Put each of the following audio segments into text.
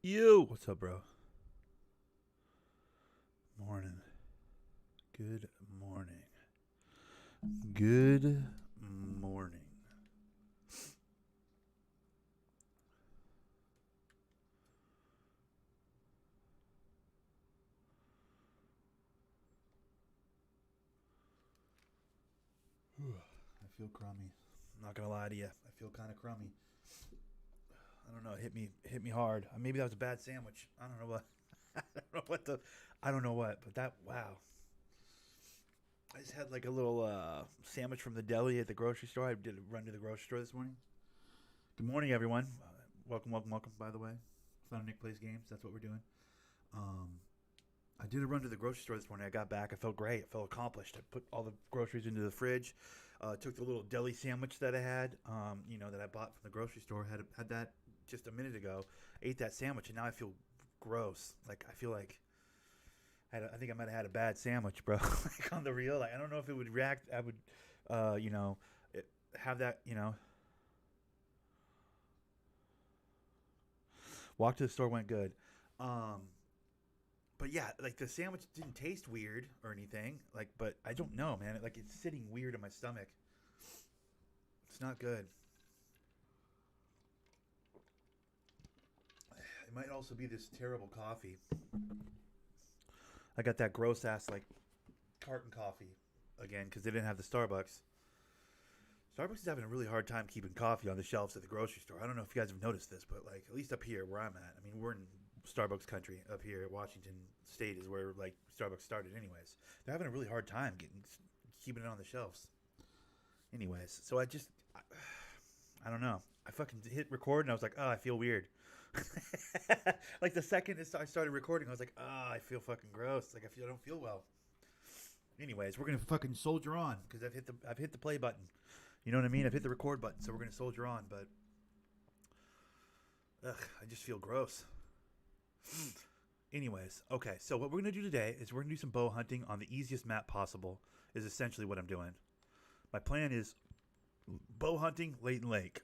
You. What's up, bro? Morning. Good morning. Good morning. I feel crummy. I'm not gonna lie to you. I feel kind of crummy. I don't know. It hit me hard. Maybe that was a bad sandwich. I don't know what. I don't know what the. I don't know what. But that. Wow. I just had like a little sandwich from the deli at the grocery store. I did a run to the grocery store this morning. Good morning, everyone. Welcome, welcome, welcome. By the way, Fun Nick Plays Games. That's what we're doing. Um, I did a run to the grocery store this morning. I got back. I felt great. I felt accomplished. I put all the groceries into the fridge. Took the little deli sandwich that I had, that I bought from the grocery store. Had that just a minute ago. Ate that sandwich, and now I feel gross. Like I feel like I think I might have had a bad sandwich, bro. Like on the real. Like I don't know if it would react. I would, uh, you know, have that. Walk to the store went good. Um, but yeah, like the sandwich didn't taste weird or anything. Like, but I don't know, man. Like it's sitting weird in my stomach. It's not good. It might also be this terrible coffee. I got that gross ass like carton coffee again because they didn't have the Starbucks. Starbucks is having a really hard time keeping coffee on the shelves at the grocery store. I don't know if you guys have noticed this, but like at least up here where I'm at, I mean we're in Starbucks country up here. Washington State is where like Starbucks started, anyways. They're having a really hard time keeping it on the shelves. Anyways, so I don't know. I fucking hit record and I was like, oh, I feel weird. Like the second I started recording, I was like, oh, I feel fucking gross. Like I don't feel well. Anyways, we're gonna fucking soldier on because I've hit the play button. You know what I mean? I've hit the record button, so we're gonna soldier on. But I just feel gross. Anyways, okay. So what we're gonna do today is we're gonna do some bow hunting on the easiest map possible. Is essentially what I'm doing. My plan is bow hunting Leighton Lake.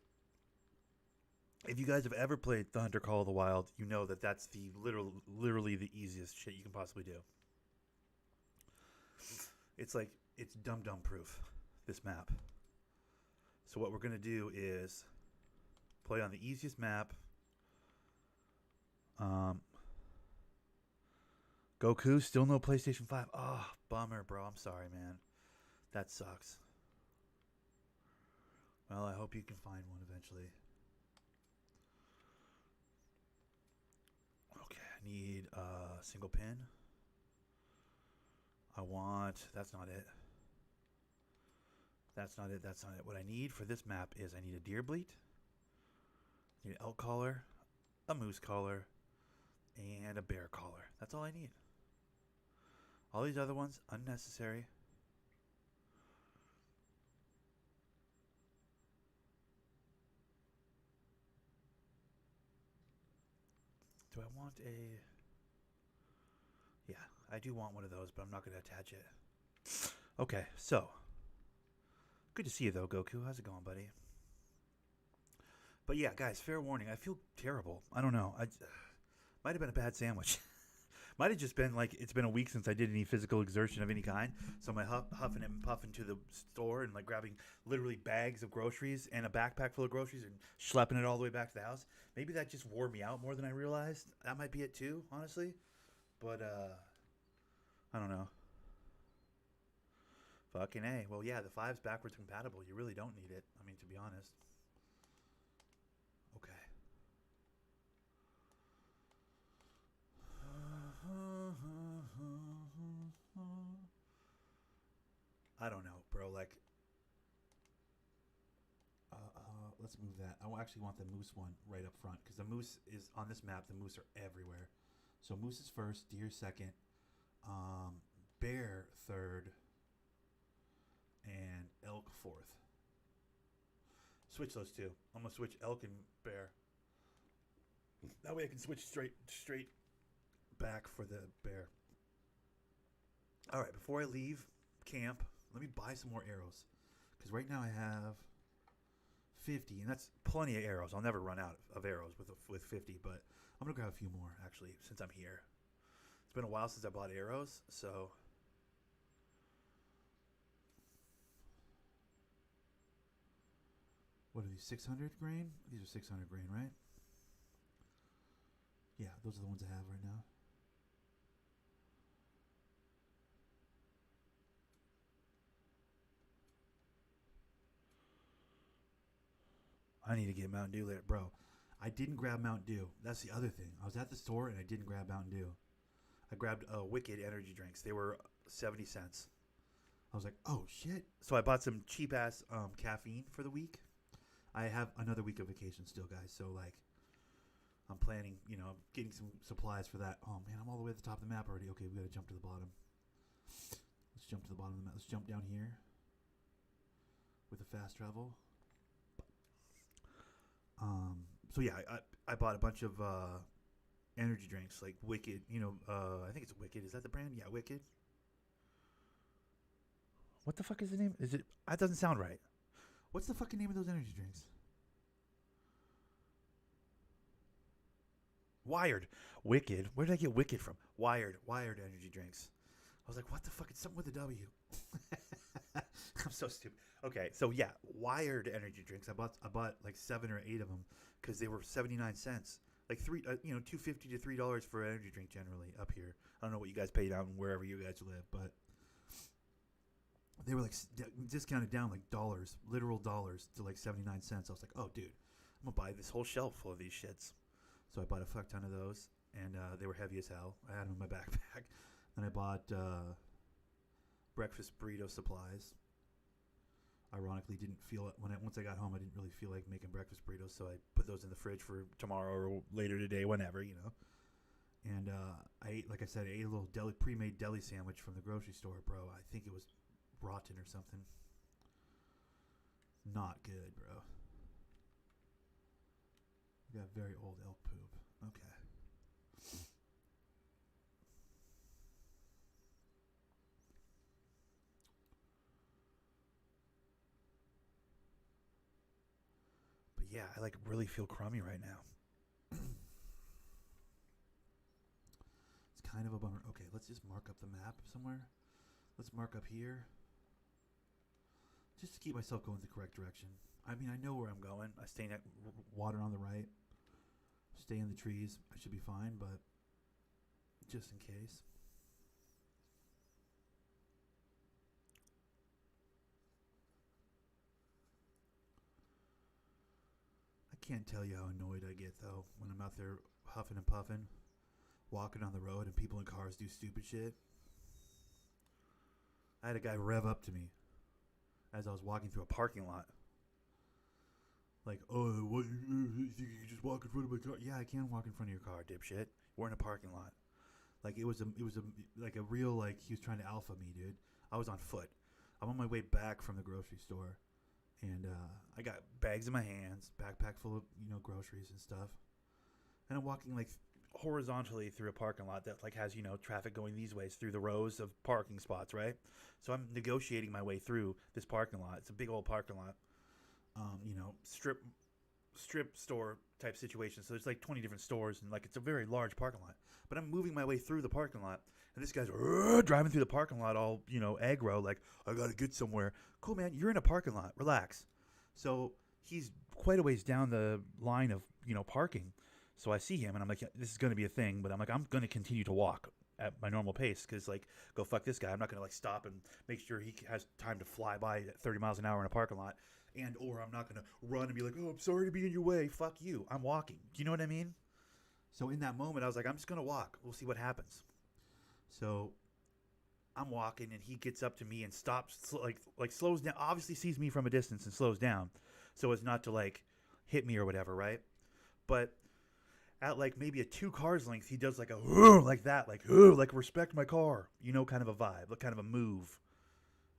If you guys have ever played The Hunter Call of the Wild, you know that that's the literally the easiest shit you can possibly do. It's like it's dum proof. This map. So what we're gonna do is play on the easiest map. Um, Goku still no PlayStation 5. Oh, bummer, bro. I'm sorry, man. That sucks. Well, I hope you can find one eventually. Okay, I need a single pin. I want. That's not it. That's not it. That's not it. What I need for this map is I need a deer bleat, I need an elk collar, a moose collar, and a bear collar. That's all I need. All these other ones, unnecessary. Do I want a. Yeah, I do want one of those, but I'm not going to attach it. Okay, so. Good to see you, though, Goku. How's it going, buddy? But yeah, guys, fair warning. I feel terrible. I don't know. I might have been a bad sandwich. Might have just been like it's been a week since I did any physical exertion of any kind. So my huffing and puffing to the store and like grabbing literally bags of groceries and a backpack full of groceries and schlepping it all the way back to the house. Maybe that just wore me out more than I realized. That might be it too, honestly. But I don't know. Fucking A. Well, yeah, the five's backwards compatible. You really don't need it. I mean, to be honest. Okay. I don't know, bro. Like, let's move that. I actually want the moose one right up front because the moose is on this map. The moose are everywhere. So moose is first, deer second, um, bear third, and elk fourth. Switch those two. I'm gonna switch elk and bear. That way I can switch straight back for the bear. All right, before I leave camp, let me buy some more arrows, because right now I have 50, and that's plenty of arrows. I'll never run out of arrows with 50, but I'm gonna grab a few more actually since I'm here. It's been a while since I bought arrows, so what are these, 600 grain? These are 600 grain, right? Yeah, those are the ones I have right now. I need to get Mountain Dew later, bro. I didn't grab Mountain Dew. That's the other thing. I was at the store and I didn't grab Mountain Dew. I grabbed Wicked energy drinks. They were 70 cents. I was like, oh shit. So I bought some cheap ass caffeine for the week. I have another week of vacation still, guys. So like, I'm planning, getting some supplies for that. Oh man, I'm all the way at the top of the map already. Okay, we got to jump to the bottom. Let's jump to the bottom of the map. Let's jump down here with the fast travel. So yeah, I bought a bunch of energy drinks like Wicked. I think it's Wicked. Is that the brand? Yeah, Wicked. What the fuck is the name? Is it? That doesn't sound right. What's the fucking name of those energy drinks? Wired. Wicked. Where did I get Wicked from? Wired energy drinks. I was like, what the fuck? It's something with a W. I'm so stupid. Okay, so yeah, Wired energy drinks. I bought like 7 or 8 of them because they were 79 cents. Like $2.50 to $3 for an energy drink generally up here. I don't know what you guys pay down wherever you guys live, but they were like discounted down like dollars, literal dollars, to like 79 cents. I was like, oh dude, I'm gonna buy this whole shelf full of these shits. So I bought a fuck ton of those, and they were heavy as hell. I had them in my backpack. Then I bought breakfast burrito supplies. Ironically, didn't feel it once I got home. I didn't really feel like making breakfast burritos, so I put those in the fridge for tomorrow or later today, whenever, And I ate, like I said, I ate a little pre-made deli sandwich from the grocery store, bro. I think it was rotten or something. Not good, bro. We got very old elk poop. Okay. But yeah, I like really feel crummy right now. It's kind of a bummer. Okay, let's just mark up the map somewhere. Let's mark up here. Just to keep myself going the correct direction. I mean, I know where I'm going. I stay at water on the right. Stay in the trees. I should be fine, but just in case. I can't tell you how annoyed I get, though, when I'm out there huffing and puffing, walking on the road, and people in cars do stupid shit. I had a guy rev up to me as I was walking through a parking lot. Like, oh, what? You think you can just walk in front of my car? Yeah, I can walk in front of your car, dipshit. We're in a parking lot. Like, it was a real, like, he was trying to alpha me, dude. I was on foot. I'm on my way back from the grocery store, and I got bags in my hands, backpack full of, groceries and stuff. And I'm walking, like, horizontally through a parking lot that, like, has, traffic going these ways through the rows of parking spots, right? So I'm negotiating my way through this parking lot. It's a big old parking lot. Strip store type situation. So there's like 20 different stores, and like it's a very large parking lot. But I'm moving my way through the parking lot, and this guy's driving through the parking lot all, aggro, like, I gotta get somewhere. Cool, man, you're in a parking lot. Relax. So he's quite a ways down the line of, parking. So I see him, and I'm like, yeah, this is going to be a thing. But I'm like, I'm going to continue to walk at my normal pace because, like, go fuck this guy. I'm not going to, like, stop and make sure he has time to fly by at 30 miles an hour in a parking lot. Or I'm not going to run and be like, oh, I'm sorry to be in your way. Fuck you. I'm walking. Do you know what I mean? So in that moment, I was like, I'm just going to walk. We'll see what happens. So I'm walking, and he gets up to me and stops, like slows down. Obviously sees me from a distance and slows down so as not to, like, hit me or whatever, right? But At like maybe a 2 cars length, he does like a like that, like respect my car, kind of a vibe, like kind of a move.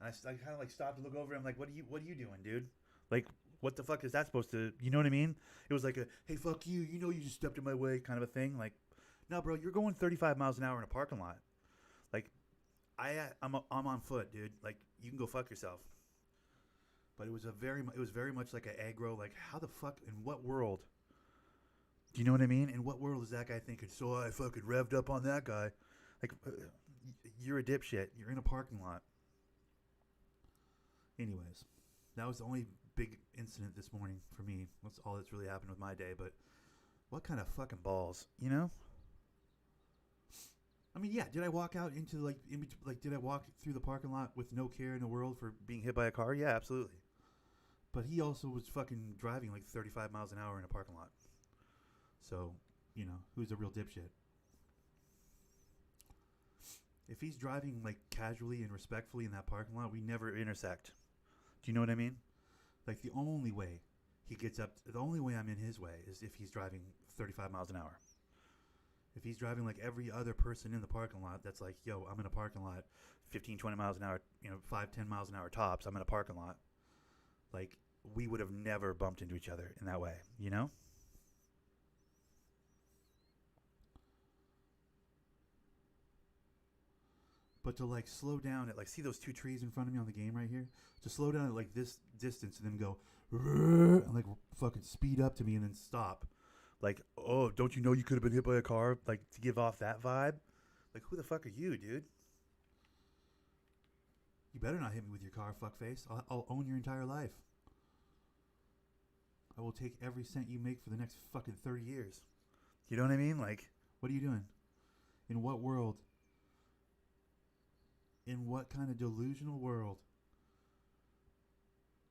And I kind of like stopped to look over him, like, what are you doing, dude? Like, what the fuck is that supposed to, you know what I mean? It was like a, hey, fuck you, you just stepped in my way kind of a thing. Like, no, bro, you're going 35 miles an hour in a parking lot. Like, I'm on foot, dude. Like, you can go fuck yourself. But it was very much like an aggro. Like, how the fuck, in what world? Do you know what I mean? In what world is that guy thinking? So I fucking revved up on that guy. Like, you're a dipshit. You're in a parking lot. Anyways, that was the only big incident this morning for me. That's all that's really happened with my day. But what kind of fucking balls, I mean, yeah. Did I walk out into did I walk through the parking lot with no care in the world for being hit by a car? Yeah, absolutely. But he also was fucking driving like 35 miles an hour in a parking lot. So, who's a real dipshit? If he's driving like casually and respectfully in that parking lot, we never intersect. Do you know what I mean? Like the only way the only way I'm in his way is if he's driving 35 miles an hour. If he's driving like every other person in the parking lot, that's like, yo, I'm in a parking lot, 15, 20 miles an hour, 5, 10 miles an hour tops, I'm in a parking lot. Like, we would have never bumped into each other in that way, But to like slow down at like, see those 2 trees in front of me on the game right here? To slow down at like this distance and then go, and like fucking speed up to me and then stop. Like, oh, don't you know you could have been hit by a car? Like, to give off that vibe? Like, who the fuck are you, dude? You better not hit me with your car, fuckface. I'll own your entire life. I will take every cent you make for the next fucking 30 years. You know what I mean? Like, what are you doing? In what world? In what kind of delusional world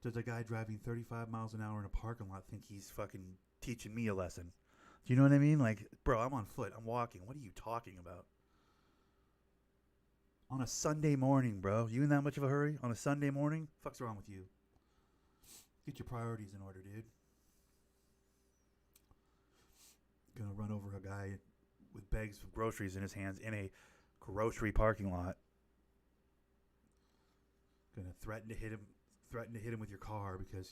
does a guy driving 35 miles an hour in a parking lot think he's fucking teaching me a lesson? Do you know what I mean? Like, bro, I'm on foot. I'm walking. What are you talking about? On a Sunday morning, bro. You in that much of a hurry? On a Sunday morning? Fuck's wrong with you? Get your priorities in order, dude. Gonna run over a guy with bags of groceries in his hands in a grocery parking lot. Gonna threaten to hit him with your car because,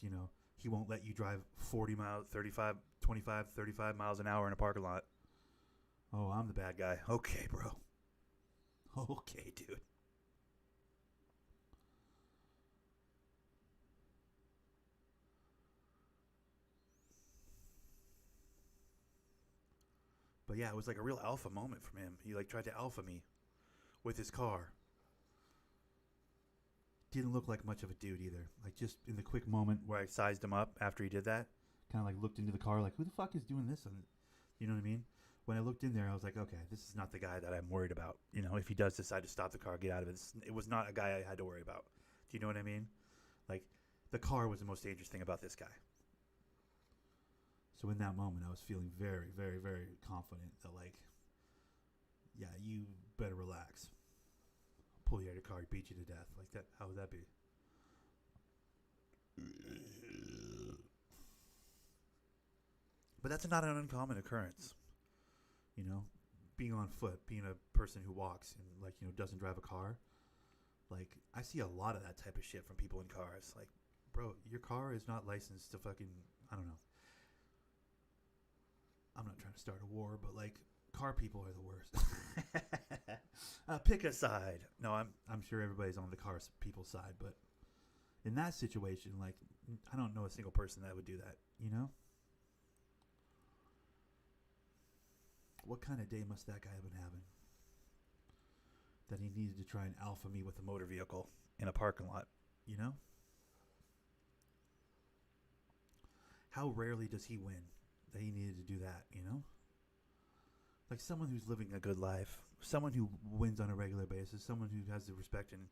he won't let you drive 40 miles, 35, 25, 35 miles an hour in a parking lot. Oh, I'm the bad guy. Okay, bro. Okay, dude. But yeah, it was like a real alpha moment from him. He like tried to alpha me with his car. Didn't look like much of a dude either. Like, just in the quick moment where I sized him up after he did that, kind of like looked into the car like, who the fuck is doing this? You know what I mean? When I looked in there, I was like, okay, this is not the guy that I'm worried about. If he does decide to stop the car, get out of it. It was not a guy I had to worry about. Do you know what I mean? Like, the car was the most dangerous thing about this guy. So in that moment, I was feeling very, very, very confident that, like, yeah, you better relax. Pull you out of your car, beat you to death. Like that. How would that be? But that's not an uncommon occurrence. Being on foot, being a person who walks and like, doesn't drive a car. Like, I see a lot of that type of shit from people in cars. Like, bro, your car is not licensed to fucking, I don't know. I'm not trying to start a war, but like, car people are the worst. Pick a side. No, I'm sure everybody's on the car people's side, but in that situation, like, I don't know a single person that would do that. What kind of day must that guy have been having that he needed to try and alpha me with a motor vehicle in a parking lot? How rarely does he win that he needed to do that? Like someone who's living a good life, someone who wins on a regular basis, someone who has the respect and,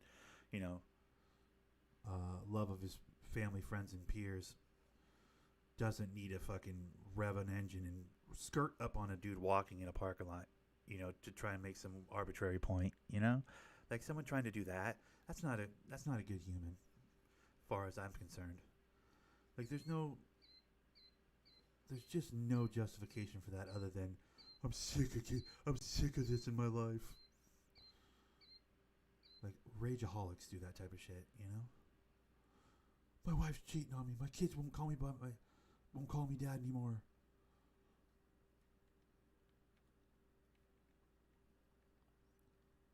love of his family, friends, and peers, doesn't need to fucking rev an engine and skirt up on a dude walking in a parking lot, to try and make some arbitrary point, Like someone trying to do that, that's not a good human, as far as I'm concerned. Like there's no there's just no justification for that other than I'm sick of this in my life. Like rageaholics do that type of shit, you know? My wife's cheating on me. My kids won't call me dad anymore.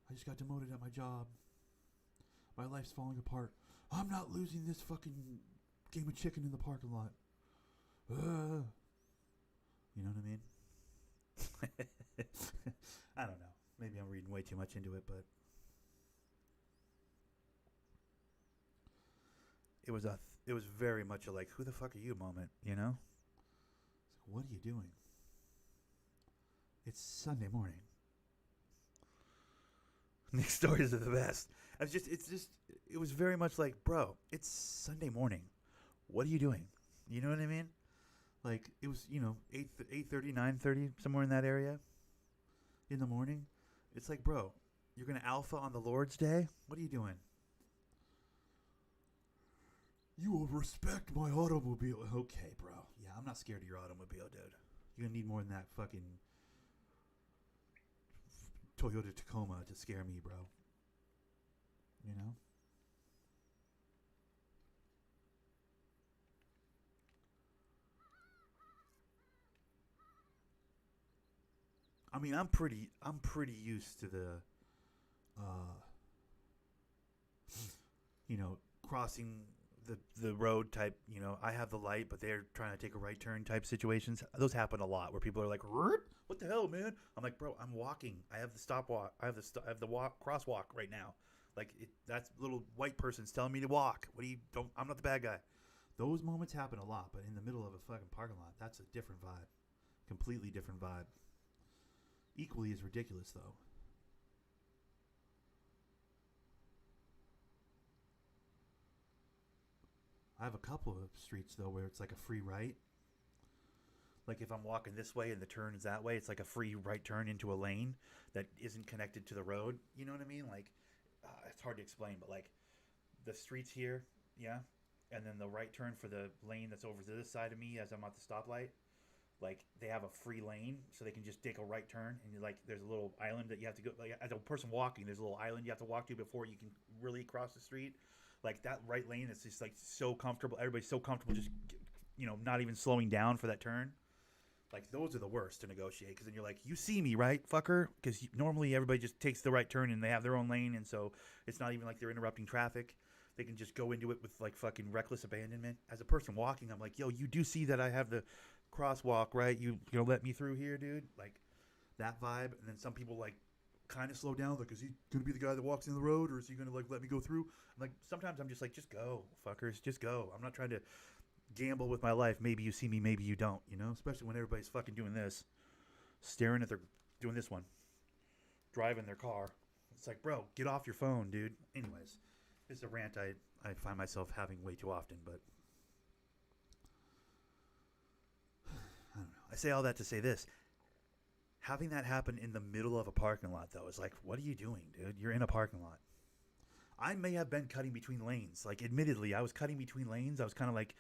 I just got demoted at my job. My life's falling apart. I'm not losing this fucking game of chicken in the parking lot. You know what I mean? I don't know. Maybe I'm reading way too much into it, but it was very much a like, who the fuck are you moment, you know? It's like, what are you doing? It's Sunday morning. Nick's stories are the best. It was very much like, bro, it's Sunday morning. What are you doing? You know what I mean? Like, it was, 8:30, 9:30, somewhere in that area in the morning. It's like, bro, you're going to alpha on the Lord's Day? What are you doing? You will respect my automobile. Okay, bro. Yeah, I'm not scared of your automobile, dude. You're going to need more than that fucking Toyota Tacoma to scare me, bro. You know? I mean, I'm pretty used to the, uh, crossing the road type. I have the light, but they're trying to take a right turn type situations. Those happen a lot where people are like, "What the hell, man?" I'm like, "Bro, I'm walking. I have the stopwalk. I have the crosswalk right now. Like that little white person's telling me to walk. What do you don't? I'm not the bad guy." Those moments happen a lot, but in the middle of a fucking parking lot, that's a different vibe. Completely different vibe. Equally as ridiculous, though. I have a couple of streets, though, where it's like a free right. Like if I'm walking this way and the turn is that way, it's like a free right turn into a lane that isn't connected to the road. You know what I mean? Like, it's hard to explain, but like the streets here, yeah, and then the right turn for the lane that's over to this side of me as I'm at the stoplight. Like they have a free lane, so they can just take a right turn, and you're like, there's a little island that you have to go. Like as a person walking, there's a little island you have to walk to before you can really cross the street. Like that right lane is just like so comfortable. Everybody's so comfortable, just not even slowing down for that turn. Like those are the worst to negotiate because then you're like, you see me, right, fucker? Because normally everybody just takes the right turn and they have their own lane, and so it's not even like they're interrupting traffic. They can just go into it with like fucking reckless abandonment. As a person walking, I'm like, yo, you do see that I have the crosswalk, right? You gonna let me through here, dude? Like that vibe. And then some people like kind of slow down, like, is he gonna be the guy that walks in the road, or is he gonna like let me go through? And, like sometimes I'm just like, just go, fuckers, just go. I'm not trying to gamble with my life. Maybe you see me, maybe you don't. Especially when everybody's fucking doing this, staring at their doing this one, driving their car. It's like, bro, get off your phone, dude. Anyways, it's a rant I find myself having way too often, but I don't know. I say all that to say this. Having that happen in the middle of a parking lot, though, is like, what are you doing, dude? You're in a parking lot. I may have been cutting between lanes. Like, admittedly, I was cutting between lanes. I was kind of like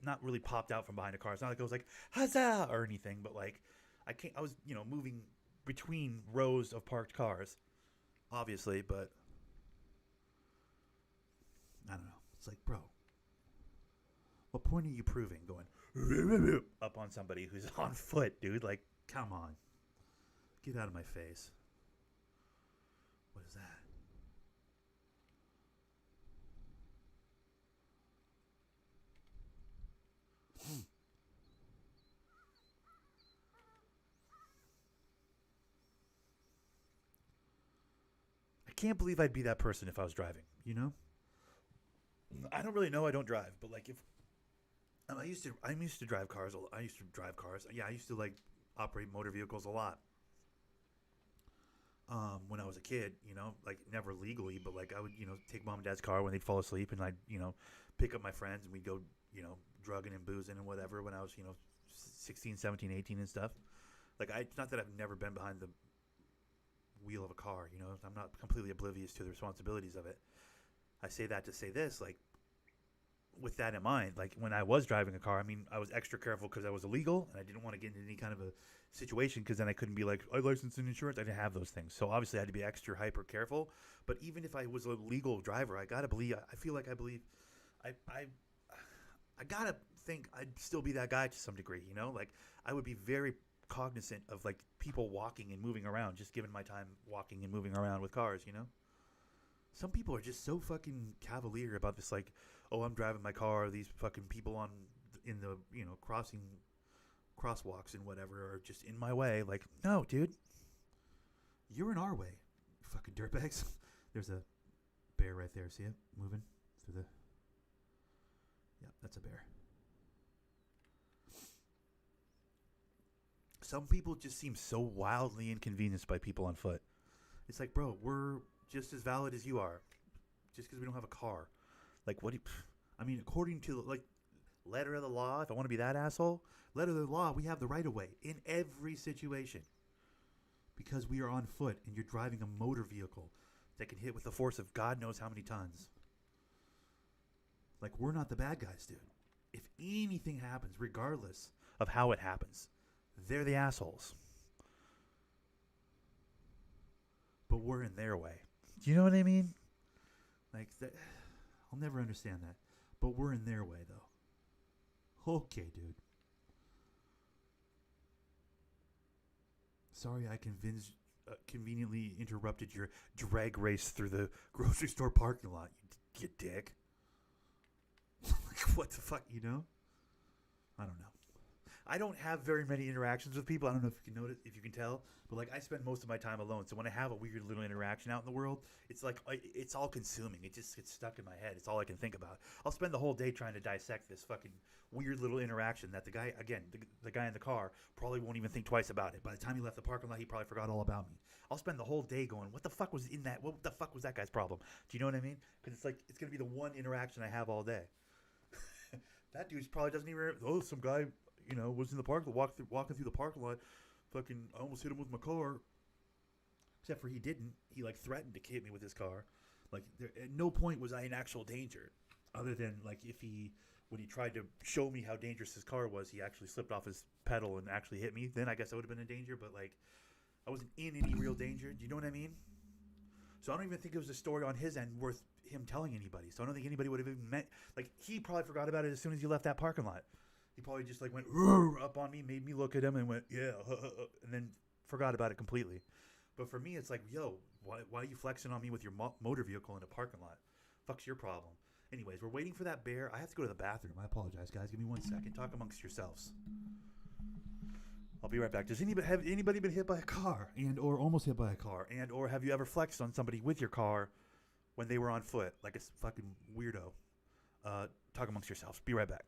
not really popped out from behind a car. It's not like I was like, huzzah, or anything, but like, I was, moving between rows of parked cars, obviously, but I don't know. It's like, bro, what point are you proving going up on somebody who's on foot, dude? Like, come on. Get out of my face. What is that? I can't believe I'd be that person if I was driving, I don't really know. I don't drive, but like if I'm used to drive cars. I used to drive cars. Yeah, I used to like operate motor vehicles a lot. When I was a kid, like never legally, but like I would, take mom and dad's car when they'd fall asleep, and I'd, pick up my friends and we'd go, drugging and boozing and whatever when I was, 16, 17, 18 and stuff. Like it's not that I've never been behind the wheel of a car, I'm not completely oblivious to the responsibilities of it. I say that to say this, like with that in mind, like when I was driving a car, I mean, I was extra careful because I was illegal and I didn't want to get into any kind of a situation because then I couldn't be like, I license and insurance. I didn't have those things. So obviously I had to be extra hyper careful. But even if I was a legal driver, I gotta believe, I feel like I believe, I, I, I gotta think I'd still be that guy to some degree, you know? Like I would be very cognizant of like people walking and moving around, just given my time walking and moving around with cars, you know? Some people are just so fucking cavalier about this, like, oh, I'm driving my car. These fucking people on in the crossing crosswalks and whatever are just in my way. Like, no, dude, you're in our way, you fucking dirtbags. There's a bear right there. See it moving through the? Yeah, that's a bear. Some people just seem so wildly inconvenienced by people on foot. It's like, bro, we're just as valid as you are, just because we don't have a car. Like, what do you? I mean, according to like letter of the law, if I want to be that asshole, letter of the law, we have the right of way in every situation because we are on foot and you're driving a motor vehicle that can hit with the force of God knows how many tons. Like, we're not the bad guys, dude. If anything happens, regardless of how it happens, they're the assholes. But we're in their way. Do you know what I mean? Like, that, I'll never understand that. But we're in their way, though. Okay, dude. Sorry I conveniently interrupted your drag race through the grocery store parking lot, you dick. Like, what the fuck, you know? I don't know. I don't have very many interactions with people. I don't know if you can notice, if you can tell, but like I spend most of my time alone. So when I have a weird little interaction out in the world, it's like it's all consuming. It just gets stuck in my head. It's all I can think about. I'll spend the whole day trying to dissect this fucking weird little interaction that the guy, again, the guy in the car probably won't even think twice about it. By the time he left the parking lot, he probably forgot all about me. I'll spend the whole day going, what the fuck was in that? What the fuck was that guy's problem? Do you know what I mean? Because it's like it's gonna be the one interaction I have all day. That dude probably doesn't even. Oh, some guy, was in the park, walking through the parking lot. Fucking, I almost hit him with my car. Except for he didn't. He like threatened to hit me with his car. Like, at no point was I in actual danger, other than like when he tried to show me how dangerous his car was, he actually slipped off his pedal and actually hit me. Then I guess I would have been in danger. But like, I wasn't in any real danger. Do you know what I mean? So I don't even think it was a story on his end worth him telling anybody. So I don't think anybody would have even met. Like, he probably forgot about it as soon as he left that parking lot. He probably just like went up on me, made me look at him, and went, yeah, and then forgot about it completely. But for me, it's like, yo, why are you flexing on me with your motor vehicle in a parking lot? Fuck's your problem. Anyways, we're waiting for that bear. I have to go to the bathroom. I apologize, guys. Give me 1 second. Talk amongst yourselves. I'll be right back. Have anybody been hit by a car or almost hit by a car? Or have you ever flexed on somebody with your car when they were on foot, like a fucking weirdo? Talk amongst yourselves. Be right back.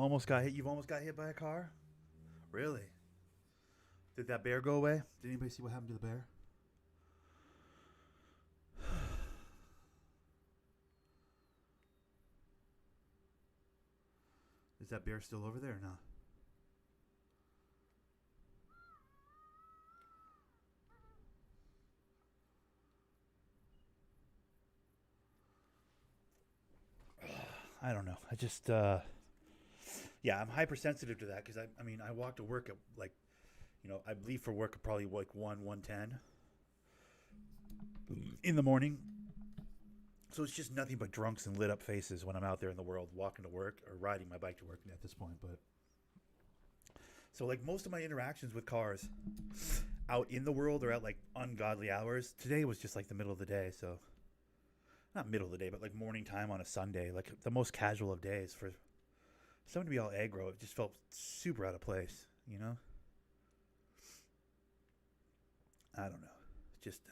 Almost got hit. You've almost got hit by a car? Really? Did that bear go away? Did anybody see what happened to the bear? Is that bear still over there or not? I don't know. I just, yeah, I'm hypersensitive to that because I mean, I walk to work at like, I leave for work at probably like 1:10 in the morning. So it's just nothing but drunks and lit up faces when I'm out there in the world walking to work or riding my bike to work at this point. But so like most of my interactions with cars out in the world are at like ungodly hours. Today was just like the middle of the day, so not middle of the day, but like morning time on a Sunday, like the most casual of days. For someone to be all aggro, it just felt super out of place, I don't know. Just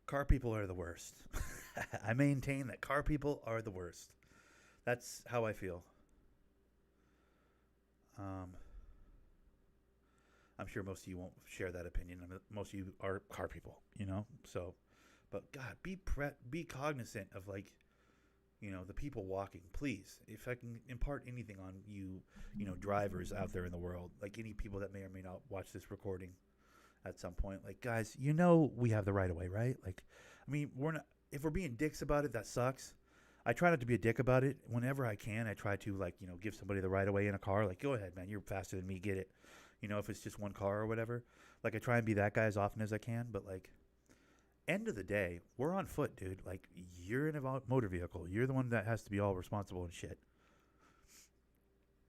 car people are the worst. I maintain that car people are the worst. That's how I feel. I'm sure most of you won't share that opinion. I mean, most of you are car people, So, but God, be cognizant of like, the people walking. Please, if I can impart anything on you, drivers out there in the world, like any people that may or may not watch this recording at some point, like guys, we have the right of way, right? Like, I mean, we're not. If we're being dicks about it, that sucks. I try not to be a dick about it. Whenever I can, I try to like, give somebody the right of way in a car. Like, go ahead, man, you're faster than me, get it. If it's just one car or whatever. Like, I try and be that guy as often as I can. But, like, end of the day, we're on foot, dude. Like, you're in a motor vehicle. You're the one that has to be all responsible and shit.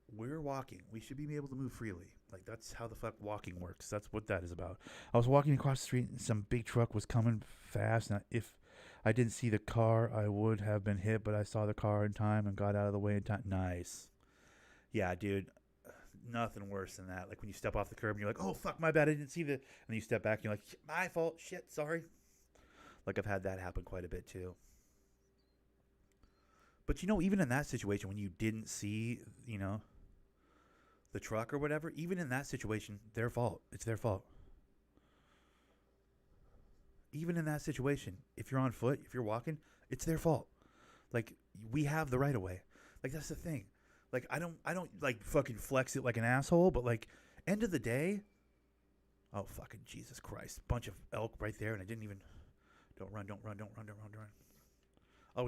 We're walking. We should be able to move freely. Like, that's how the fuck walking works. That's what that is about. I was walking across the street and some big truck was coming fast. And if I didn't see the car, I would have been hit. But I saw the car in time and got out of the way in time. Nice. Yeah, dude. Nothing worse than that. Like when you step off the curb and you're like, oh, fuck, my bad. I didn't see the... And then you step back and you're like, my fault. Shit, sorry. Like I've had that happen quite a bit too. But even in that situation when you didn't see, the truck or whatever, even in that situation, their fault. It's their fault. Even in that situation, if you're on foot, if you're walking, it's their fault. Like we have the right of way. Like that's the thing. Like, I don't like fucking flex it like an asshole, but like, end of the day, oh, fucking Jesus Christ. Bunch of elk right there, and I didn't even, don't run. Oh, oh, God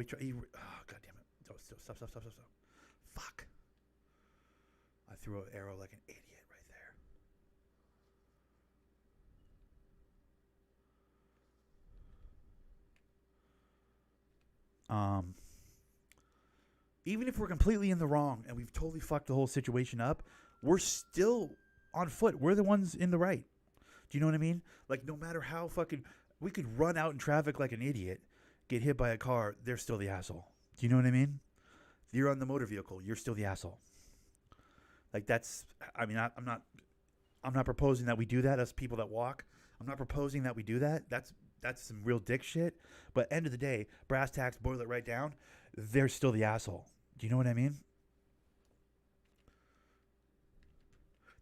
damn it. Stop. Fuck. I threw an arrow like an idiot right there. Even if we're completely in the wrong and we've totally fucked the whole situation up, we're still on foot. We're the ones in the right. Do you know what I mean? Like, no matter how fucking... We could run out in traffic like an idiot, get hit by a car, they're still the asshole. Do you know what I mean? You're on the motor vehicle, you're still the asshole. Like, that's... I mean, I'm not proposing that we do that as people that walk. I'm not proposing that we do that. That's some real dick shit. But end of the day, brass tacks, boil it right down, they're still the asshole. Do you know what I mean?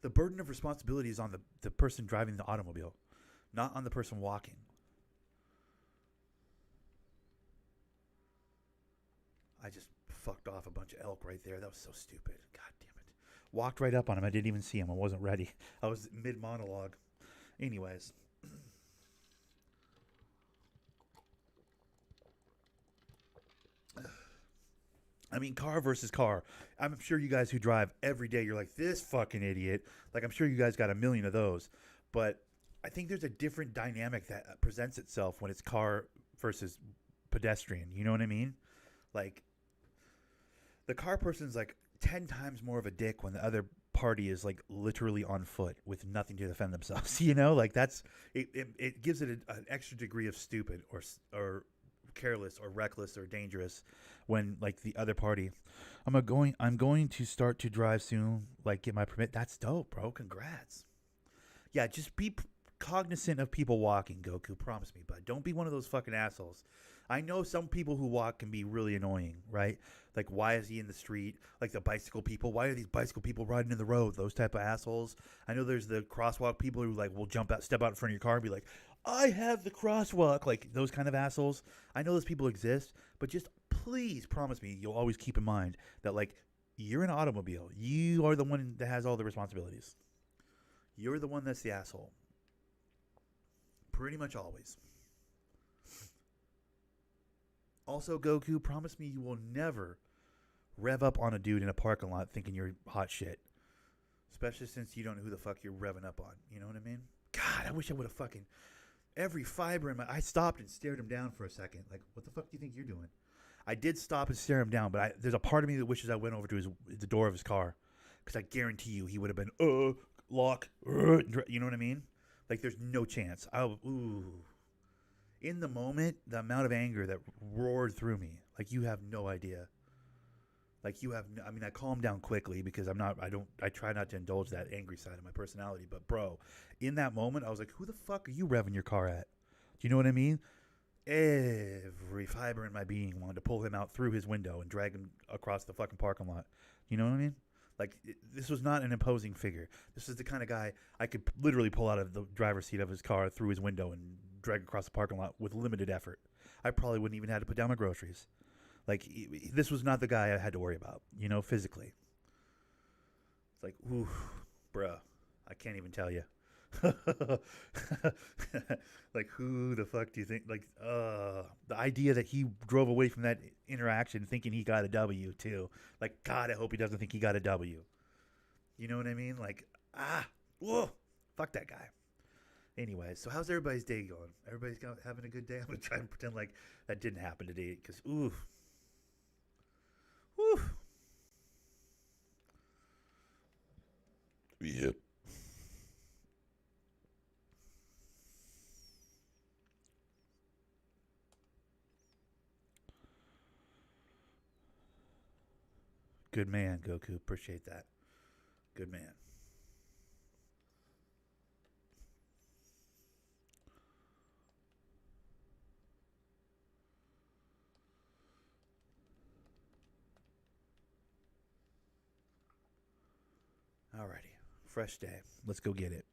The burden of responsibility is on the person driving the automobile, not on the person walking. I just fucked off a bunch of elk right there. That was so stupid. God damn it. Walked right up on him. I didn't even see him. I wasn't ready. I was mid-monologue. Anyways. I mean, car versus car. I'm sure you guys who drive every day, you're like, this fucking idiot. Like, I'm sure you guys got a million of those. But I think there's a different dynamic that presents itself when it's car versus pedestrian. You know what I mean? Like, the car person's like 10 times more of a dick when the other party is like literally on foot with nothing to defend themselves. Like that's it gives it an extra degree of stupid or careless or reckless or dangerous when like the other party, I'm going to start to drive soon, like get my permit. That's dope, bro. Congrats. Yeah, just be cognizant of people walking, Goku. Promise me, bud. Don't be one of those fucking assholes. I know some people who walk can be really annoying, right? Like, why is he in the street? Like the bicycle people. Why are these bicycle people riding in the road? Those type of assholes. I know there's the crosswalk people who like will jump out, step out in front of your car and be like, "I have the crosswalk." Like those kind of assholes. I know those people exist, but just please promise me you'll always keep in mind that like you're in an automobile. You are the one that has all the responsibilities. You're the one that's the asshole. Pretty much always. Also, Goku, promise me you will never rev up on a dude in a parking lot thinking you're hot shit. Especially since you don't know who the fuck you're revving up on. You know what I mean? God, I wish I would have fucking... Every fiber in my... I stopped and stared him down for a second. Like, what the fuck do you think you're doing? I did stop and stare him down, but there's a part of me that wishes I went over to the door of his car. Because I guarantee you he would have been, lock, you know what I mean? Like, there's no chance. In the moment, the amount of anger that roared through me, like, you have no idea. Like, I mean, I calm down quickly because I try not to indulge that angry side of my personality. But, bro, in that moment, I was like, who the fuck are you revving your car at? Do you know what I mean? Every fiber in my being wanted to pull him out through his window and drag him across the fucking parking lot. You know what I mean? Like, this was not an imposing figure. This is the kind of guy I could literally pull out of the driver's seat of his car through his window and drag across the parking lot with limited effort. I probably wouldn't even have to put down my groceries. Like, this was not the guy I had to worry about, you know, physically. It's like, ooh, bruh, I can't even tell you. Like, who the fuck do you think? Like, the idea that he drove away from that interaction thinking he got a W, too. Like, God, I hope he doesn't think he got a W. You know what I mean? Like, whoa, fuck that guy. Anyway, so how's everybody's day going? Everybody's having a good day? I'm going to try and pretend like that didn't happen today because, ooh. Yep. Good man, Goku. Appreciate that. Good man. Alrighty. Fresh day. Let's go get it.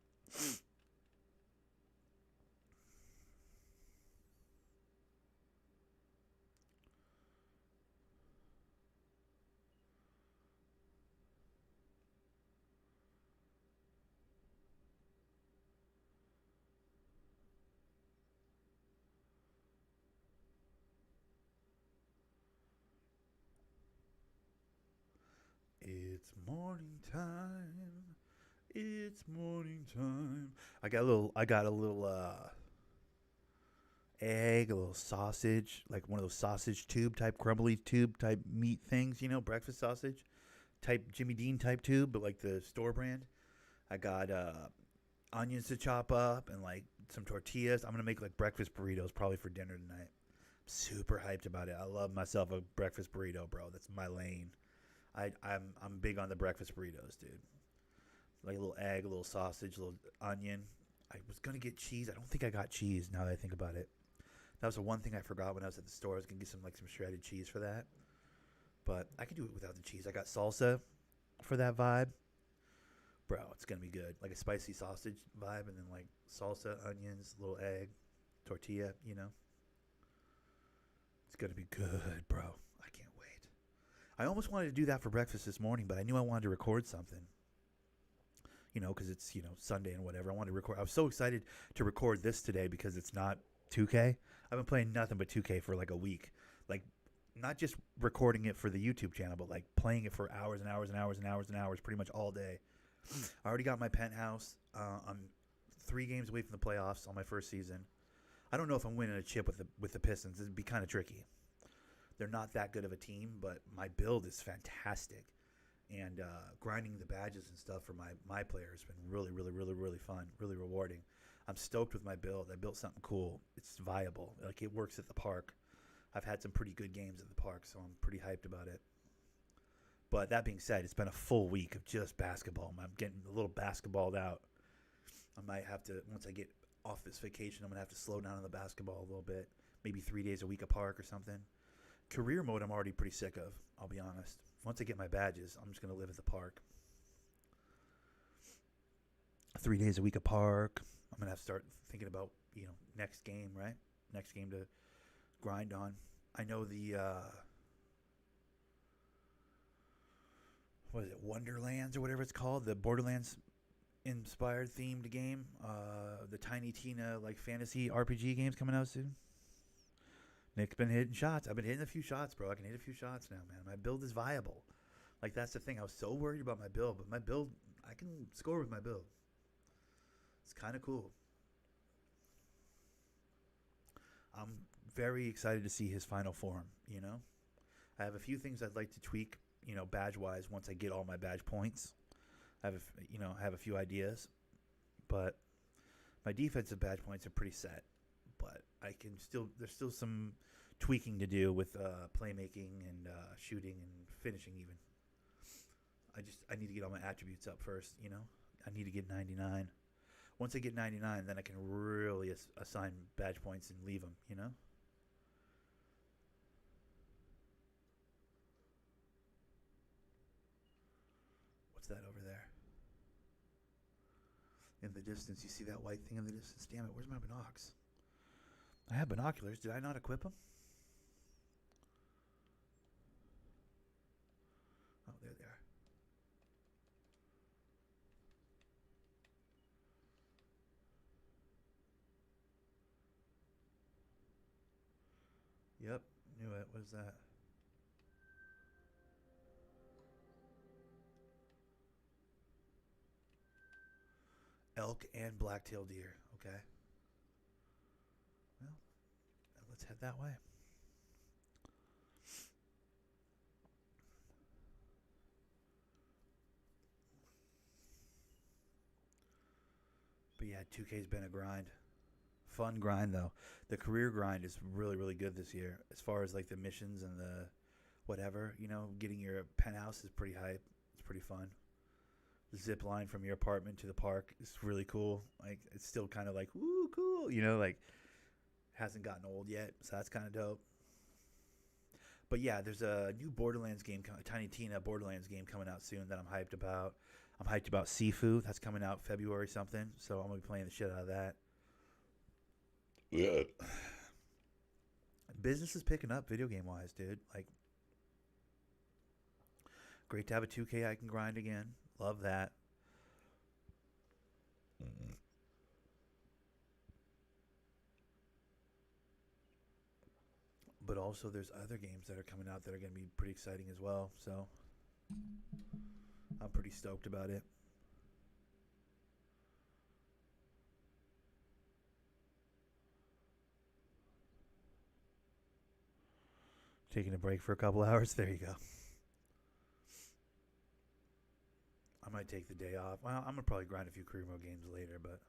It's morning time. It's morning time. I got a little egg, a little sausage, like one of those sausage tube type, crumbly tube type meat things, you know, breakfast sausage type Jimmy Dean type tube, but like the store brand. I got onions to chop up and like some tortillas. I'm gonna make like breakfast burritos probably for dinner tonight. I'm super hyped about it. I love myself a breakfast burrito, bro. That's my lane. I'm big on the breakfast burritos, dude. Like a little egg, a little sausage, a little onion. I was gonna get cheese. I don't think I got cheese now that I think about it. That was the one thing I forgot when I was at the store. I was gonna get some shredded cheese for that, but I could do it without the cheese. I got salsa for that vibe, bro. It's gonna be good, like a spicy sausage vibe, and then like salsa, onions, little egg, tortilla. You know, it's gonna be good, bro. I can't wait. I almost wanted to do that for breakfast this morning, but I knew I wanted to record something. You know, because it's Sunday and whatever. I wanted to record. I was so excited to record this today because it's not 2K. I've been playing nothing but 2K for like a week. Like, not just recording it for the YouTube channel, but like playing it for hours and hours and hours and hours and hours, pretty much all day. I already got my penthouse. I'm 3 games away from the playoffs on my first season. I don't know if I'm winning a chip with the Pistons. It'd be kind of tricky. They're not that good of a team, but my build is fantastic. And grinding the badges and stuff for my player has been really, really, really, really fun, really rewarding. I'm stoked with my build. I built something cool. It's viable. Like, it works at the park. I've had some pretty good games at the park, so I'm pretty hyped about it. But that being said, it's been a full week of just basketball. I'm getting a little basketballed out. I might have to, once I get off this vacation, I'm going to have to slow down on the basketball a little bit. maybe 3 days a week at park or something. Career mode, I'm already pretty sick of. I'll be honest. Once I get my badges, I'm just gonna live at the park. 3 days a week at park. I'm gonna have to start thinking about next game, right? Next game to grind on. I know the what is it, Wonderlands or whatever it's called, the Borderlands inspired themed game, the Tiny Tina like fantasy RPG game's coming out soon. Nick's been hitting shots. I've been hitting a few shots, bro. I can hit a few shots now, man. My build is viable. Like, that's the thing. I was so worried about my build, but my build, I can score with my build. It's kind of cool. I'm very excited to see his final form, I have a few things I'd like to tweak, badge-wise once I get all my badge points. I have a few ideas, but my defensive badge points are pretty set. But there's still some tweaking to do with playmaking and shooting and finishing even. I need to get all my attributes up first, I need to get 99. Once I get 99, then I can really assign badge points and leave them, What's that over there? In the distance, you see that white thing in the distance? Damn it, where's my binocs? I have binoculars. Did I not equip them? Oh, there they are. Yep, knew it. What is that? Elk and black-tailed deer. Okay. Well, let's head that way. But yeah, 2K's been a grind. Fun grind, though. The career grind is really, really good this year. As far as, like, the missions and the whatever, getting your penthouse is pretty hype. It's pretty fun. The zip line from your apartment to the park is really cool. Like, it's still kind of like, woo, cool. Like, hasn't gotten old yet, so that's kind of dope. But yeah, there's a new Borderlands game, Tiny Tina Borderlands game coming out soon that I'm hyped about. I'm hyped about Sifu. That's coming out February something, so I'm going to be playing the shit out of that. Yeah. Business is picking up video game wise, dude. Like, great to have a 2K I can grind again. Love that. But also there's other games that are coming out that are going to be pretty exciting as well. So I'm pretty stoked about it. Taking a break for a couple hours. There you go. I might take the day off. Well, I'm going to probably grind a few career mode games later, but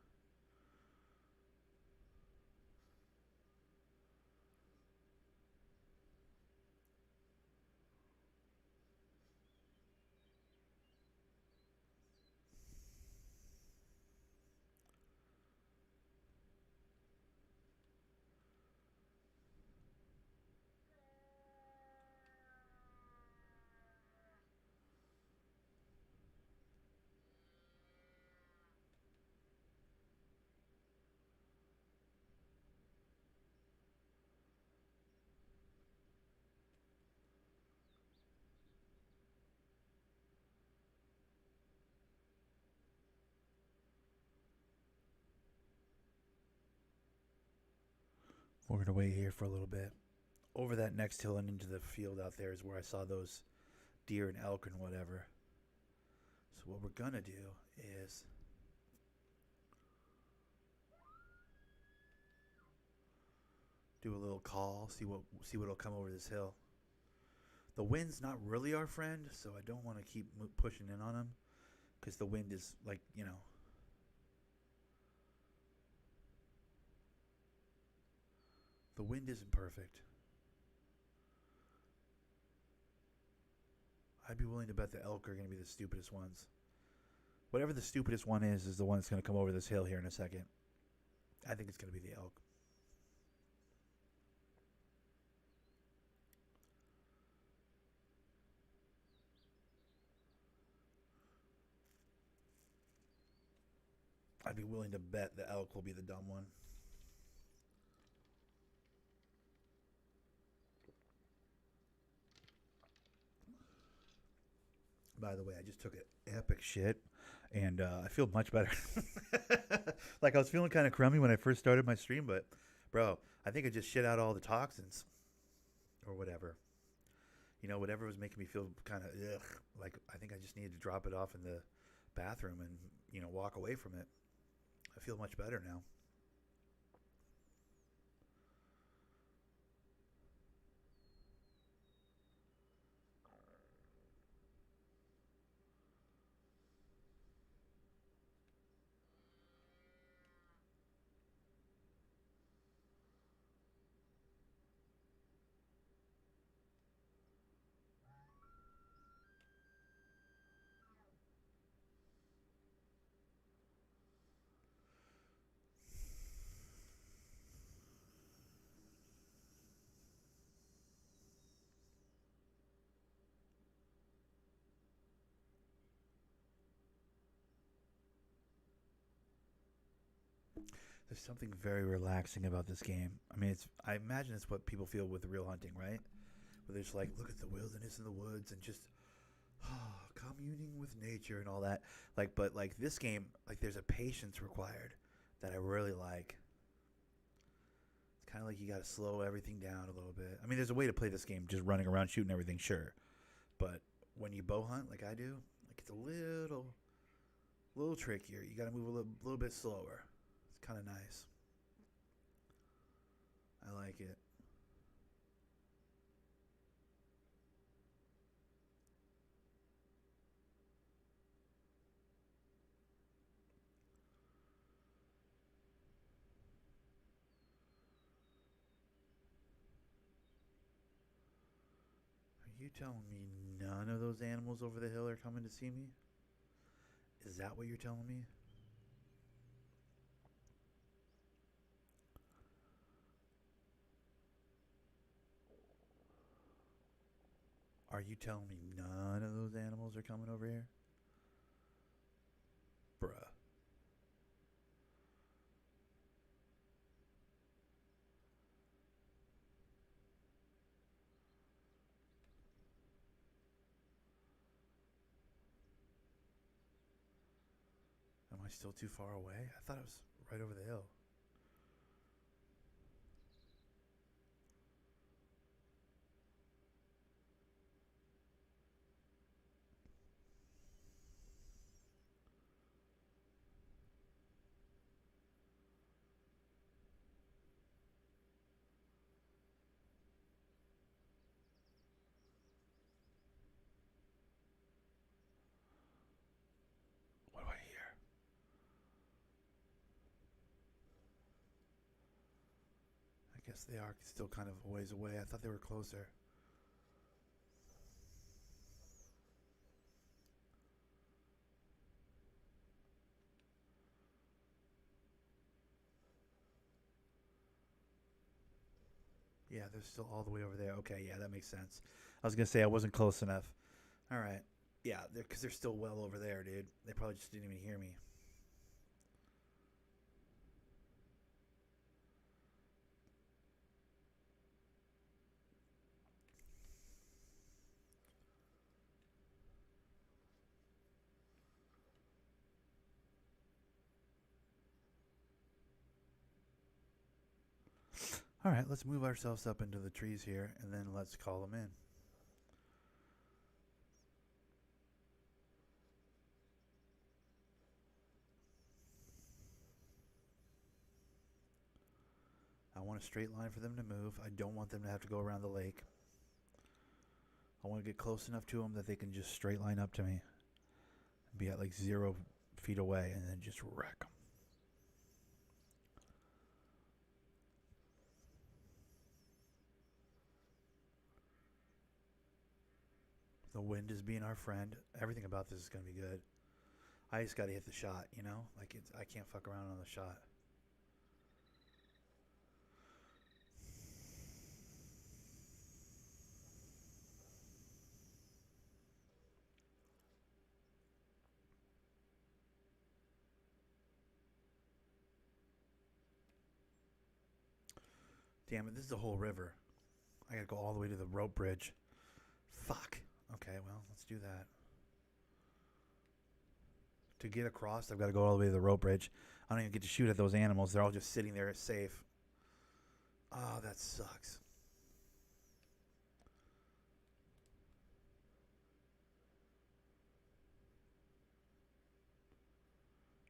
we're going to wait here for a little bit. Over that next hill and into the field out there is where I saw those deer and elk and whatever. So what we're going to do is do a little call, see what'll come over this hill. The wind's not really our friend, so I don't want to keep pushing in on him because the wind is like, the wind isn't perfect. I'd be willing to bet the elk are going to be the stupidest ones. Whatever the stupidest one is the one that's going to come over this hill here in a second. I think it's going to be the elk. I'd be willing to bet the elk will be the dumb one. By the way, I just took an epic shit, and I feel much better. Like I was feeling kind of crummy when I first started my stream, but bro, I think I just shit out all the toxins or whatever. Whatever was making me feel kind of ugh. Like I think I just needed to drop it off in the bathroom and walk away from it. I feel much better now. There's something very relaxing about this game. I mean, I imagine it's what people feel with real hunting, right? Where they're just like, look at the wilderness and the woods and just communing with nature and all that. But this game, there's a patience required that I really like. It's kind of like you got to slow everything down a little bit. I mean, there's a way to play this game just running around shooting everything, sure. But when you bow hunt like I do, it's a little trickier. You got to move a little bit slower. It's kind of nice. I like it. Are you telling me none of those animals over the hill are coming to see me? Is that what you're telling me? Are you telling me none of those animals are coming over here? Bruh. Am I still too far away? I thought it was right over the hill. What do I hear? I guess they are still kind of a ways away. I thought they were closer. Yeah, they're still all the way over there. Okay, yeah, that makes sense. I was gonna say I wasn't close enough. All right. Yeah, because they're still well over there, dude. They probably just didn't even hear me. All right, let's move ourselves up into the trees here, and then let's call them in. I want a straight line for them to move. I don't want them to have to go around the lake. I want to get close enough to them that they can just straight line up to me. Be at 0 feet away and then just wreck them. The wind is being our friend. Everything about this is going to be good. I just got to hit the shot, I can't fuck around on the shot. Damn it, this is a whole river. I gotta go all the way to the rope bridge. Fuck. Okay, well, let's do that. To get across, I've got to go all the way to the rope bridge. I don't even get to shoot at those animals. They're all just sitting there safe. Oh, that sucks.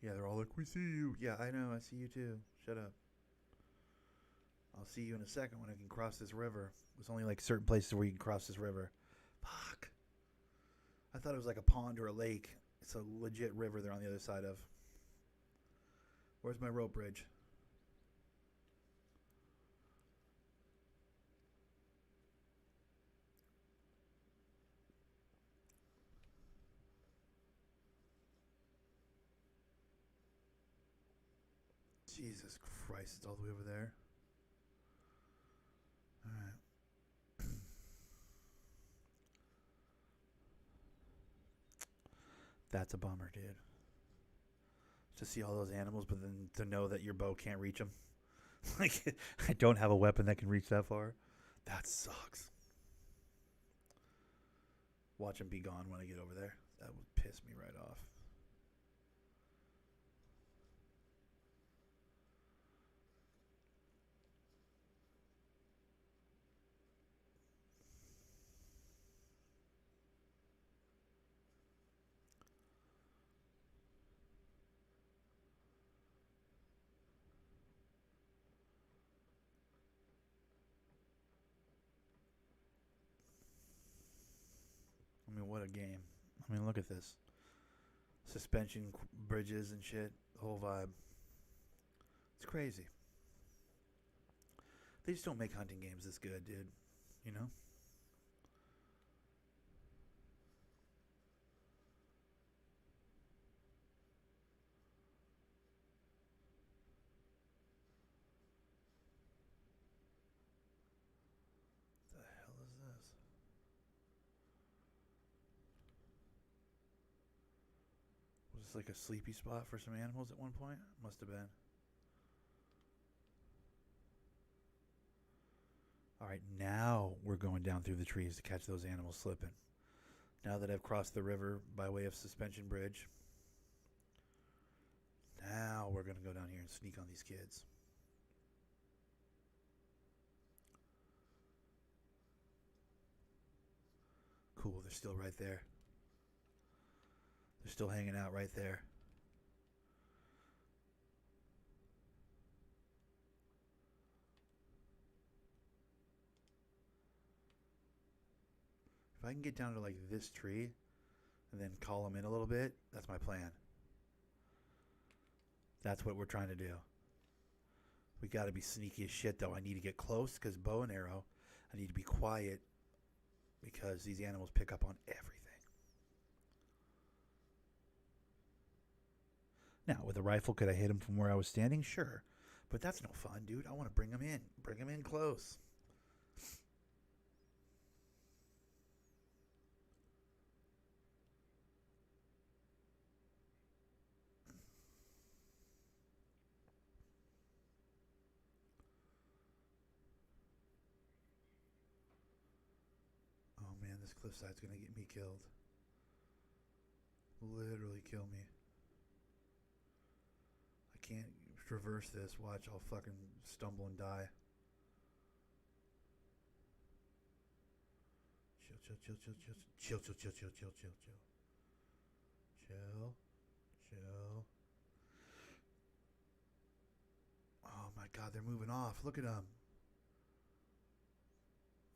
Yeah, they're all like, we see you. Yeah, I know, I see you too. Shut up. I'll see you in a second when I can cross this river. There's only like certain places where you can cross this river. Fuck. I thought it was like a pond or a lake. It's a legit river they're on the other side of. Where's my rope bridge? Jesus Christ, it's all the way over there. Alright. That's a bummer, dude. To see all those animals, but then to know that your bow can't reach them. Like, I don't have a weapon that can reach that far. That sucks. Watch them be gone when I get over there. That would piss me right off. I mean, what a game. I mean, look at this. Suspension bridges and shit. The whole vibe. It's crazy. They just don't make hunting games this good, dude. You know? What the hell is this? Was this like a sleepy spot for some animals at one point? Must have been. All right, now we're going down through the trees to catch those animals slipping. Now that I've crossed the river by way of suspension bridge, now we're going to go down here and sneak on these kids. Cool, they're still right there. They're still hanging out right there. If I can get down to like this tree and then call them in a little bit, that's my plan. That's what we're trying to do. We got to be sneaky as shit, though. I need to get close because bow and arrow. I need to be quiet because these animals pick up on everything. Now, with a rifle, could I hit them from where I was standing? Sure. But that's no fun, dude. I want to bring them in. Bring them in close. Oh, man, this cliffside's going to get me killed. Literally kill me. I can't traverse this. Watch, I'll fucking stumble and die. Chill, chill, chill, chill, chill, chill, chill, chill, chill, chill, chill, chill, chill. Oh my God, they're moving off. Look at them.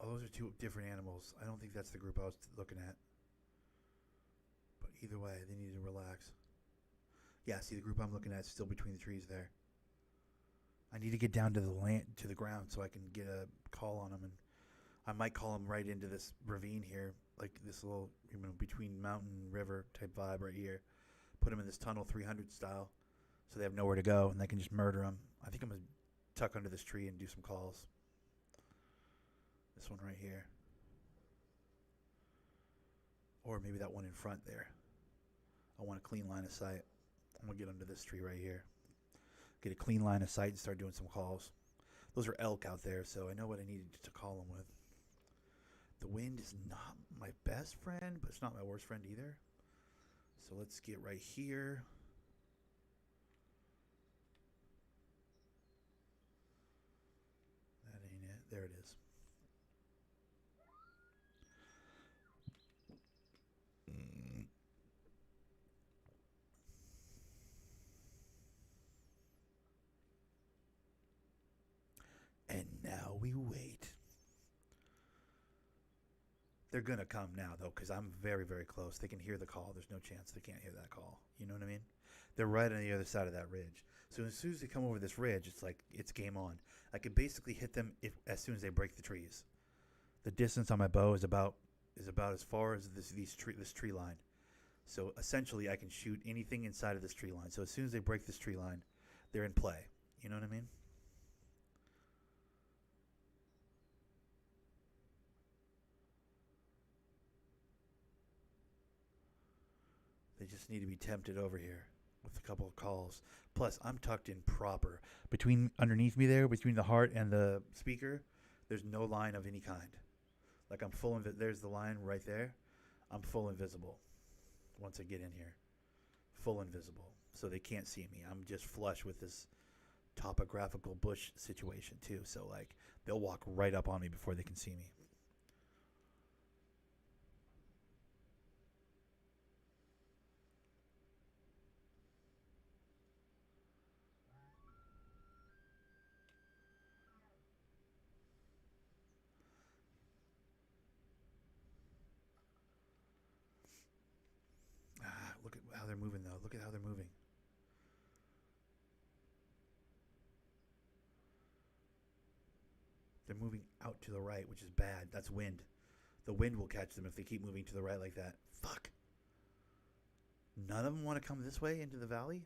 Oh, those are two different animals. I don't think that's the group I was looking at. But either way, they need to relax. Yeah, see, the group I'm looking at is still between the trees there. I need to get down to the land, to the ground, so I can get a call on them, and I might call them right into this ravine here, like this little, between mountain and river type vibe right here. Put them in this tunnel 300 style, so they have nowhere to go, and they can just murder them. I think I'm gonna tuck under this tree and do some calls. This one right here, or maybe that one in front there. I want a clean line of sight. I'm gonna get under this tree right here. Get a clean line of sight and start doing some calls. Those are elk out there, so I know what I needed to call them with. The wind is not my best friend, but it's not my worst friend either. So let's get right here. That ain't it. There it is. And now we wait. They're going to come now, though, because I'm very, very close. They can hear the call. There's no chance they can't hear that call. You know what I mean? They're right on the other side of that ridge. So as soon as they come over this ridge, it's like it's game on. I could basically hit them as soon as they break the trees. The distance on my bow is about as far as this tree line. So essentially, I can shoot anything inside of this tree line. So as soon as they break this tree line, they're in play. You know what I mean? They just need to be tempted over here with a couple of calls. Plus, I'm tucked in proper. Underneath me there, between the heart and the speaker, there's no line of any kind. Like I'm full there's the line right there. I'm full invisible once I get in here. Full invisible. So they can't see me. I'm just flush with this topographical bush situation too. So like they'll walk right up on me before they can see me. Look at how they're moving though. Look at how they're moving. They're moving out to the right, which is bad. That's wind. The wind will catch them if they keep moving to the right like that. Fuck. None of them want to come this way into the valley?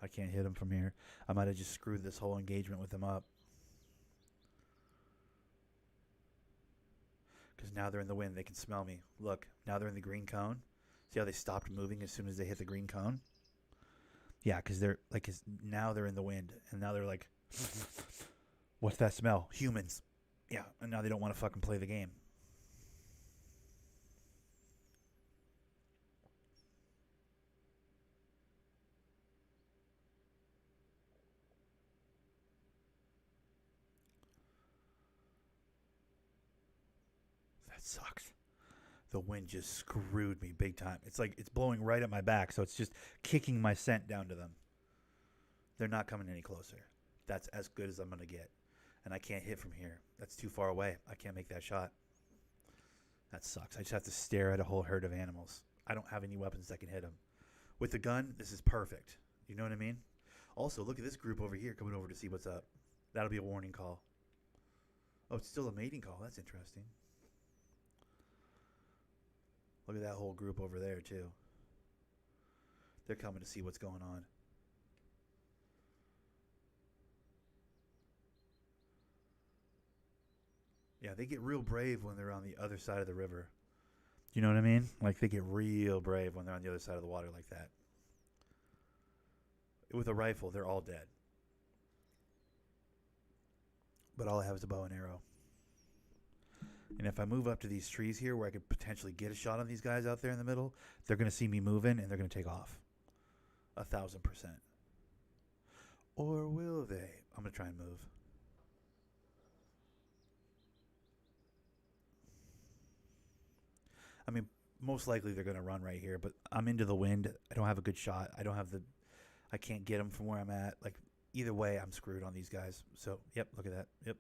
I can't hit them from here. I might have just screwed this whole engagement with them up. Because now they're in the wind. They can smell me. Look, now they're in the green cone. See how they stopped moving as soon as they hit the green cone? Yeah, because they're like, now they're in the wind. And now they're like, what's that smell? Humans. Yeah, and now they don't want to fucking play the game. That sucks. The wind just screwed me big time. It's like it's blowing right at my back, so it's just kicking my scent down to them. They're not coming any closer. That's as good as I'm going to get. And I can't hit from here. That's too far away. I can't make that shot. That sucks. I just have to stare at a whole herd of animals. I don't have any weapons that can hit them. With the gun, this is perfect. You know what I mean? Also, look at this group over here coming over to see what's up. That'll be a warning call. Oh, it's still a mating call. That's interesting. Look at that whole group over there, too. They're coming to see what's going on. Yeah, they get real brave when they're on the other side of the river. You know what I mean? Like, they get real brave when they're on the other side of the water like that. With a rifle, they're all dead. But all I have is a bow and arrow. And if I move up to these trees here where I could potentially get a shot on these guys out there in the middle, they're going to see me moving and they're going to take off. 1,000%. Or will they? I'm going to try and move. I mean, most likely they're going to run right here, but I'm into the wind. I don't have a good shot. I can't get them from where I'm at. Like, either way, I'm screwed on these guys. So, yep, look at that. Yep.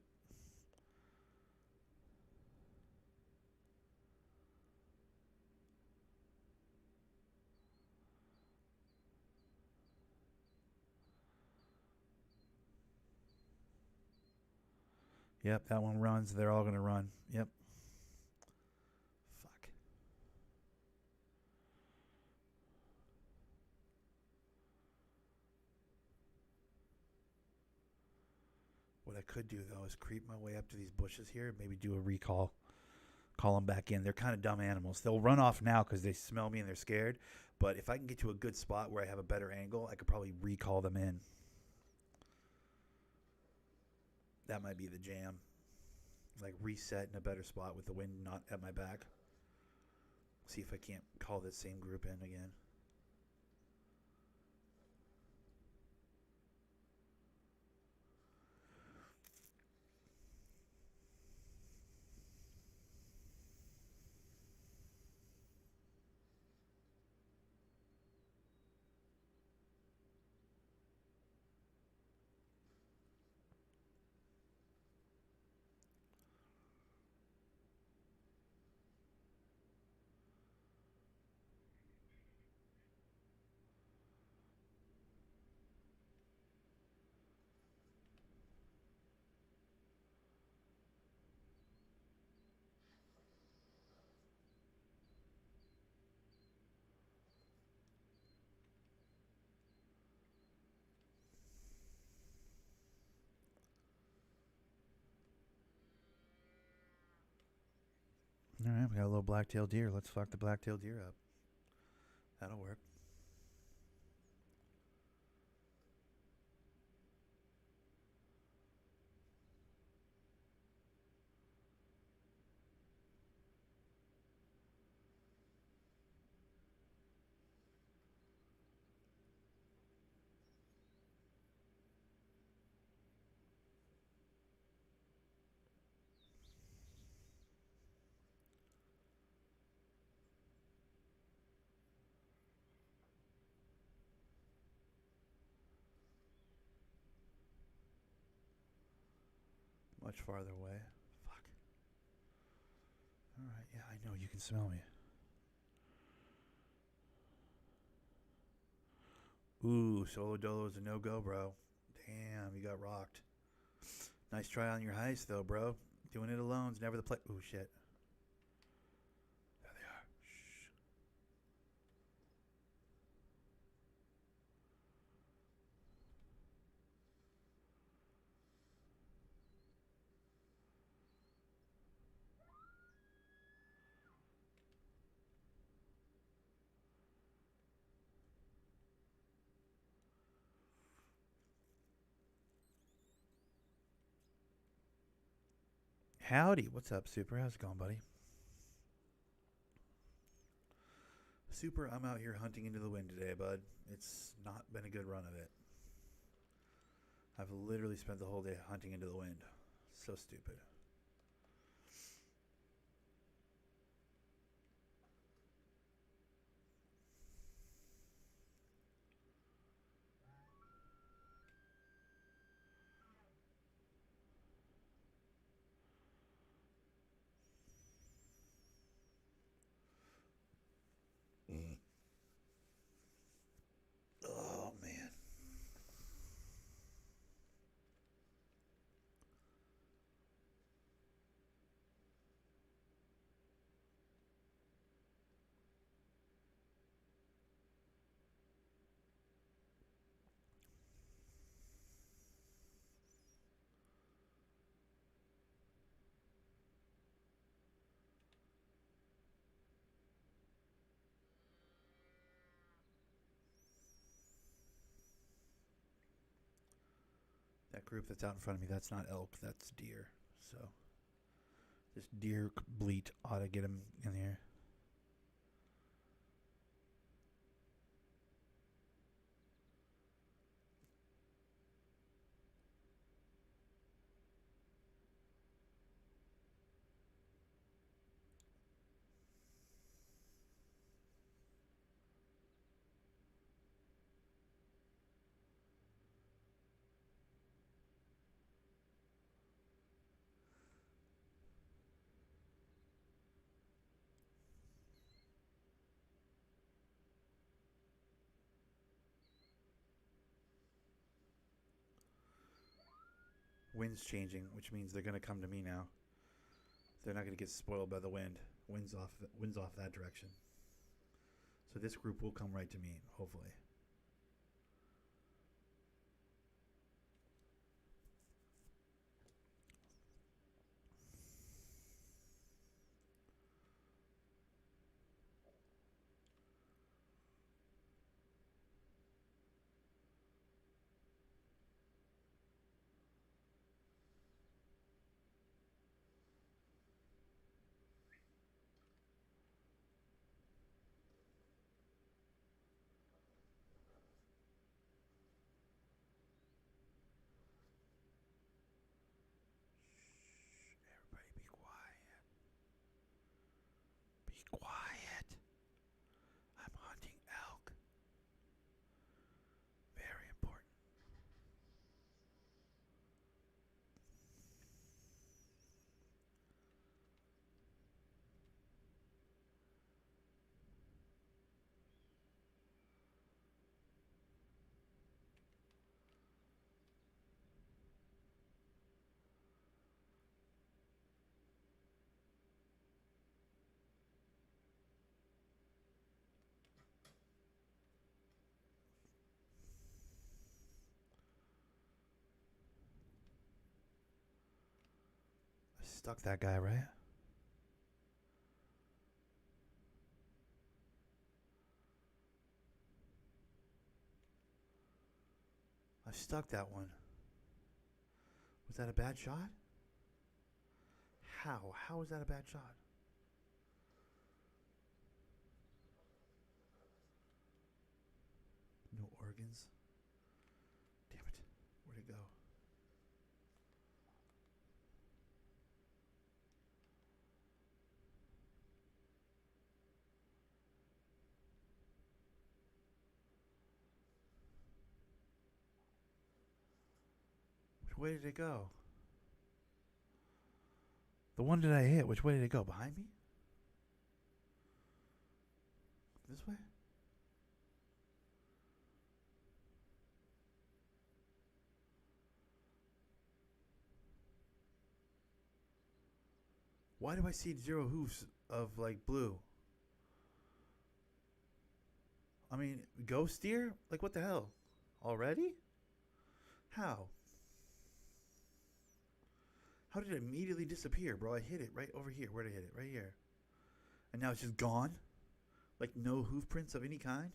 Yep, that one runs. They're all going to run. Yep. Fuck. What I could do, though, is creep my way up to these bushes here and maybe do a recall. call them back in. They're kind of dumb animals. They'll run off now because they smell me and they're scared. But if I can get to a good spot where I have a better angle, I could probably recall them in. That might be the jam. Like reset in a better spot with the wind not at my back. See if I can't call this same group in again. All right, we got a little black-tailed deer. Let's fuck the black-tailed deer up. That'll work. Much farther away. Fuck. All right, yeah, I know you can smell me. Ooh, solo dolo's a no-go, bro. Damn, you got rocked. Nice try on your heist, though, bro. Doing it alone's never the play. Ooh, shit. There they are. Shh. Howdy. What's up, Super? How's it going, buddy? Super, I'm out here hunting into the wind today, bud. It's not been a good run of it. I've literally spent the whole day hunting into the wind. So stupid. Oh, man. That group that's out in front of me, that's not elk, that's deer. So, this deer bleat ought to get him in here. Wind's changing, which means they're going to come to me now. They're not going to get spoiled by the wind. Wind's off that direction. So this group will come right to me, hopefully. stuck that guy, right? I stuck that one. Was that a bad shot? How? How was that a bad shot? No organs. Damn it. Where'd it go? Which way did it go? The one that I hit, which way did it go? Behind me? This way? Why do I see 0 hoofs of like blue? I mean, ghost deer? Like what the hell? Already? How? How did it immediately disappear, bro? I hit it right over here. Where did I hit it? Right here. And now it's just gone? Like no hoof prints of any kind?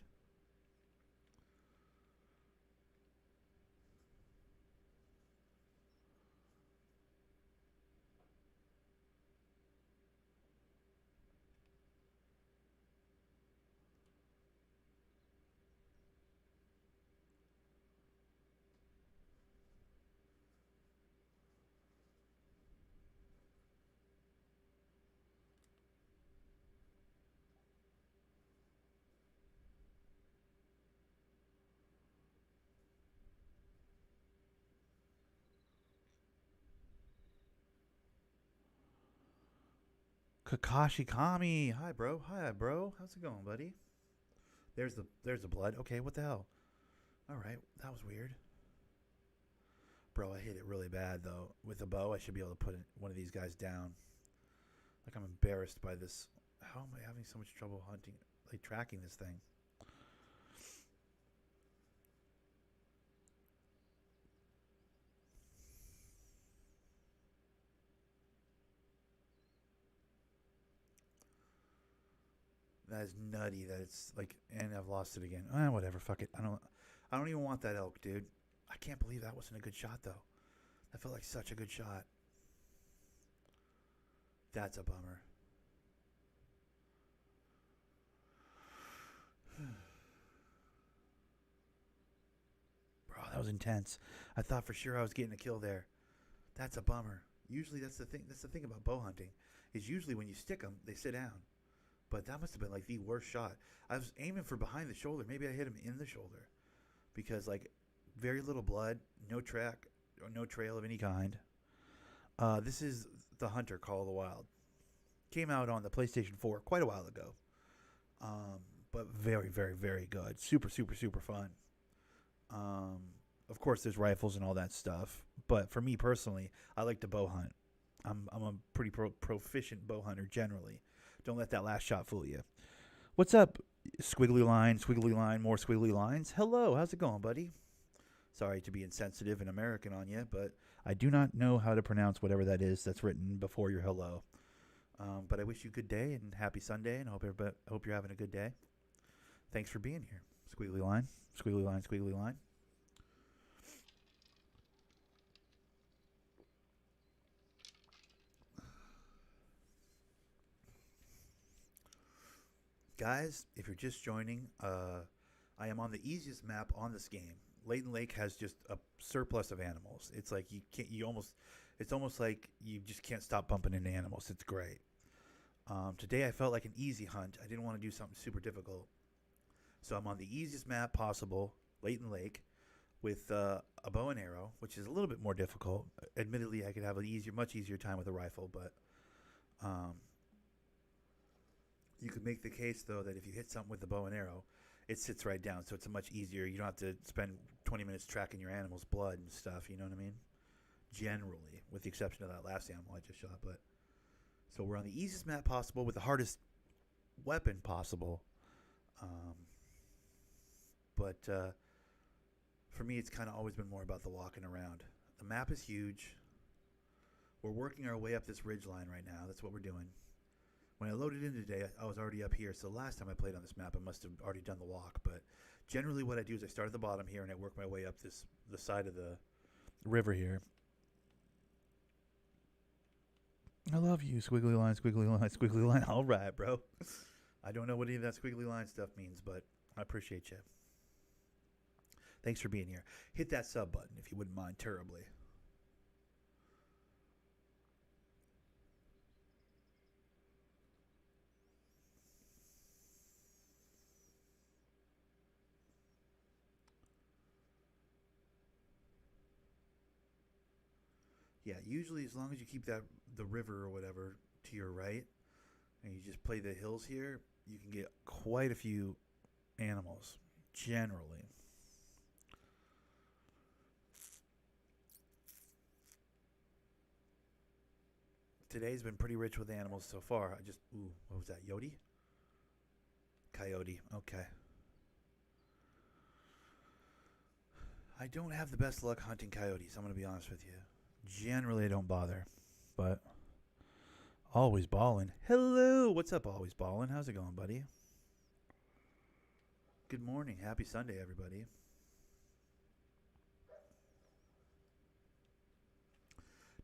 Kakashi Kami. Hi, bro. Hi, bro. How's it going, buddy? There's the blood. Okay, what the hell? All right, that was weird. Bro, I hit it really bad though. With a bow, I should be able to put one of these guys down. Like I'm embarrassed by this. How am I having so much trouble hunting, like tracking this thing? That is nutty. That it's like, and I've lost it again. Whatever. Fuck it. I don't even want that elk, dude. I can't believe that wasn't a good shot though. That felt like such a good shot. That's a bummer. Bro, that was intense. I thought for sure I was getting a kill there. That's a bummer. Usually that's the thing. That's the thing about bow hunting. Is usually when you stick them, they sit down. But that must have been like the worst shot. I was aiming for behind the shoulder. Maybe I hit him in the shoulder, because like very little blood, no track or no trail of any kind. This is the Hunter Call of the Wild. Came out on the PlayStation 4 quite a while ago. Um, but very, very, very good. Super, super, super fun. Um, of course, there's rifles and all that stuff. But for me personally, I like to bow hunt. I'm a pretty proficient bow hunter generally. Don't let that last shot fool you. What's up? Squiggly line, more squiggly lines. Hello, how's it going, buddy? Sorry to be insensitive and American on you, but I do not know how to pronounce whatever that is that's written before your hello. But I wish you a good day and happy Sunday, and hope you're having a good day. Thanks for being here. Squiggly line, squiggly line, squiggly line. Guys, if you're just joining, I am on the easiest map on this game. Layton Lake has just a surplus of animals. It's like it's almost like you just can't stop bumping into animals. It's great. Today I felt like an easy hunt. I didn't want to do something super difficult. So I'm on the easiest map possible, Layton Lake, with a bow and arrow, which is a little bit more difficult. Admittedly, I could have much easier time with a rifle, but um, you could make the case though that if you hit something with the bow and arrow, it sits right down, so it's a much easier. You don't have to spend 20 minutes tracking your animal's blood and stuff. You know what I mean? Generally, with the exception of that last animal I just shot, but so we're on the easiest map possible with the hardest weapon possible. Um, but for me, it's kind of always been more about the walking around. The map is huge. We're working our way up this ridge line right now. That's what we're doing. When I loaded in today, I was already up here. So last time I played on this map, I must have already done the walk. But generally what I do is I start at the bottom here and I work my way up the side of the river here. I love you, squiggly line, squiggly line, squiggly line. All right, bro. I don't know what any of that squiggly line stuff means, but I appreciate you. Thanks for being here. Hit that sub button if you wouldn't mind terribly. Yeah, usually as long as you keep the river or whatever to your right, and you just play the hills here, you can get quite a few animals, generally. Today's been pretty rich with animals so far. What was that, Yodi? Coyote, okay. I don't have the best luck hunting coyotes, I'm going to be honest with you. Generally, I don't bother, but always ballin'. Hello, what's up, always ballin'? How's it going, buddy? Good morning. Happy Sunday, everybody.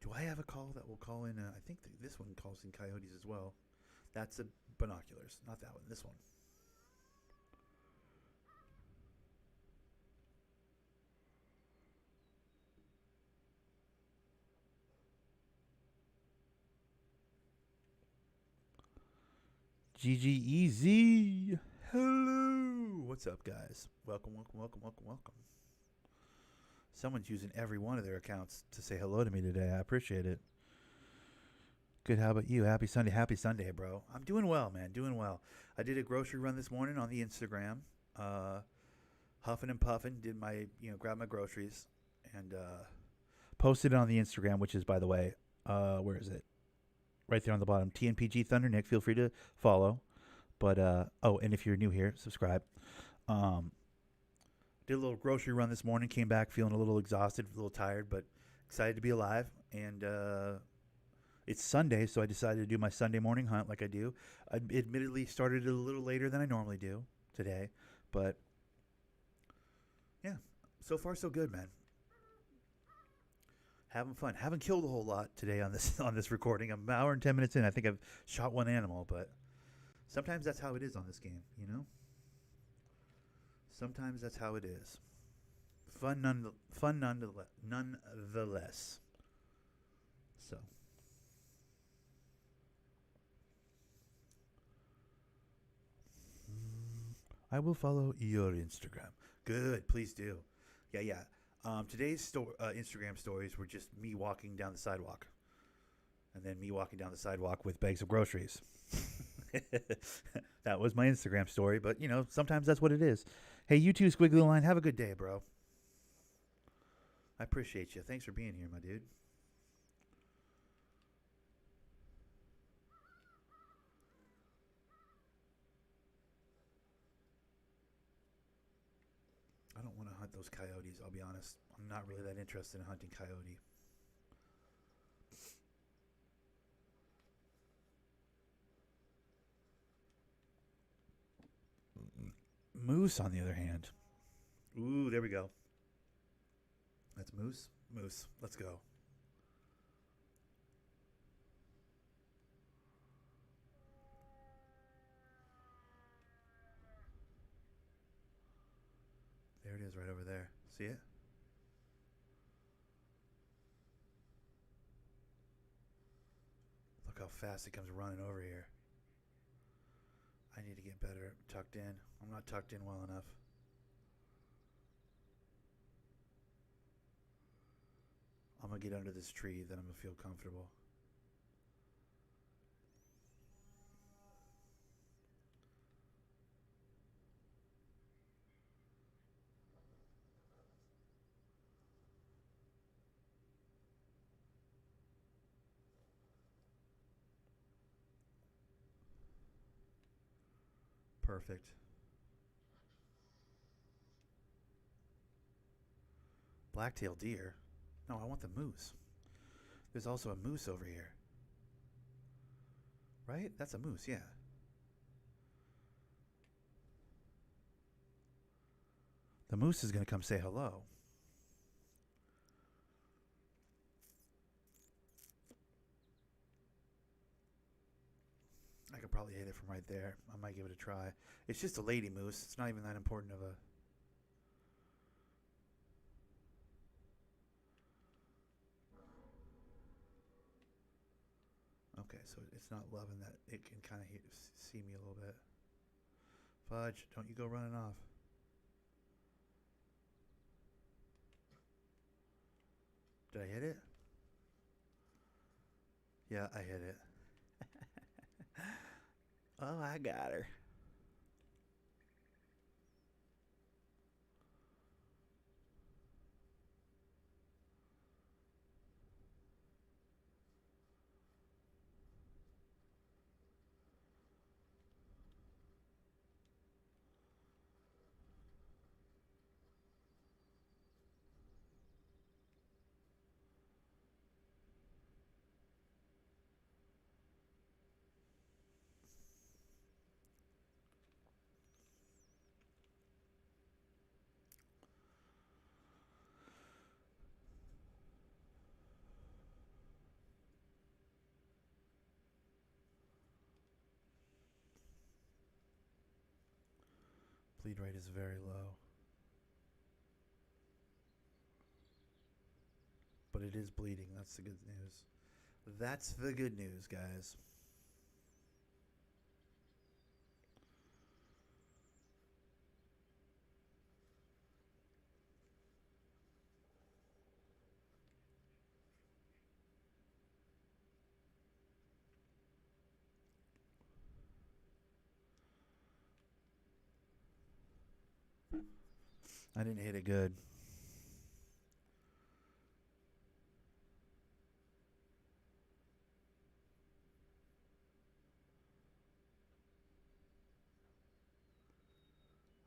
Do I have a call that will call in? I think this one calls in coyotes as well. That's the binoculars, not that one. This one. GGEZ. Hello. What's up, guys? Welcome, welcome, welcome, welcome, welcome. Someone's using every one of their accounts to say hello to me today. I appreciate it. Good. How about you? Happy Sunday, bro. I'm doing well, man. Doing well. I did a grocery run this morning on the Instagram. Huffing and puffing. Did my, grab my groceries and posted it on the Instagram, which is, by the way, where is it? Right there on the bottom. TNPG Thunder Nick. Feel free to follow. But and if you're new here, subscribe. Did a little grocery run this morning. Came back feeling a little exhausted, a little tired, but excited to be alive. And it's Sunday, so I decided to do my Sunday morning hunt like I do. I admittedly started a little later than I normally do today, but yeah, so far so good, man. Having fun. Haven't killed a whole lot today on this recording. I'm an hour and 10 minutes in. I think I've shot one animal, but sometimes that's how it is on this game, Sometimes that's how it is. Fun nonetheless. So. I will follow your Instagram. Good, please do. Yeah. Today's Instagram stories were just me walking down the sidewalk. And then me walking down the sidewalk with bags of groceries. That was my Instagram story, but, sometimes that's what it is. Hey, you too, Squiggly Line. Have a good day, bro. I appreciate you. Thanks for being here, my dude. I don't want to hunt those coyotes, I'll be honest. I'm not really that interested in hunting coyote. Moose, on the other hand. Ooh, there we go. That's moose. Moose. Let's go. There it is right over there. See it? Look how fast it comes running over here. I need to get better tucked in. I'm not tucked in well enough. I'm going to get under this tree, then I'm going to feel comfortable. Perfect. Blacktail deer? No, I want the moose. There's also a moose over here. Right? That's a moose, yeah. The moose is going to come say hello. I could probably hit it from right there. I might give it a try. It's just a lady moose. It's not even that important of a... Okay, so it's not loving that it can kind of see me a little bit. Fudge, don't you go running off. Did I hit it? Yeah, I hit it. Oh, I got her. Bleed rate is very low. But it is bleeding. That's the good news. That's the good news, guys. I didn't hit it good.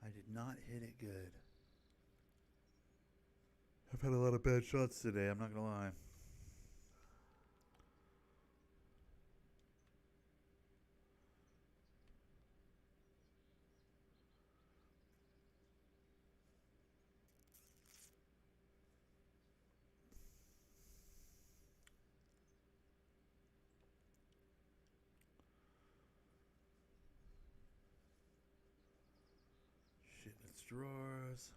I did not hit it good. I've had a lot of bad shots today, I'm not going to lie. Shit, it's drawers.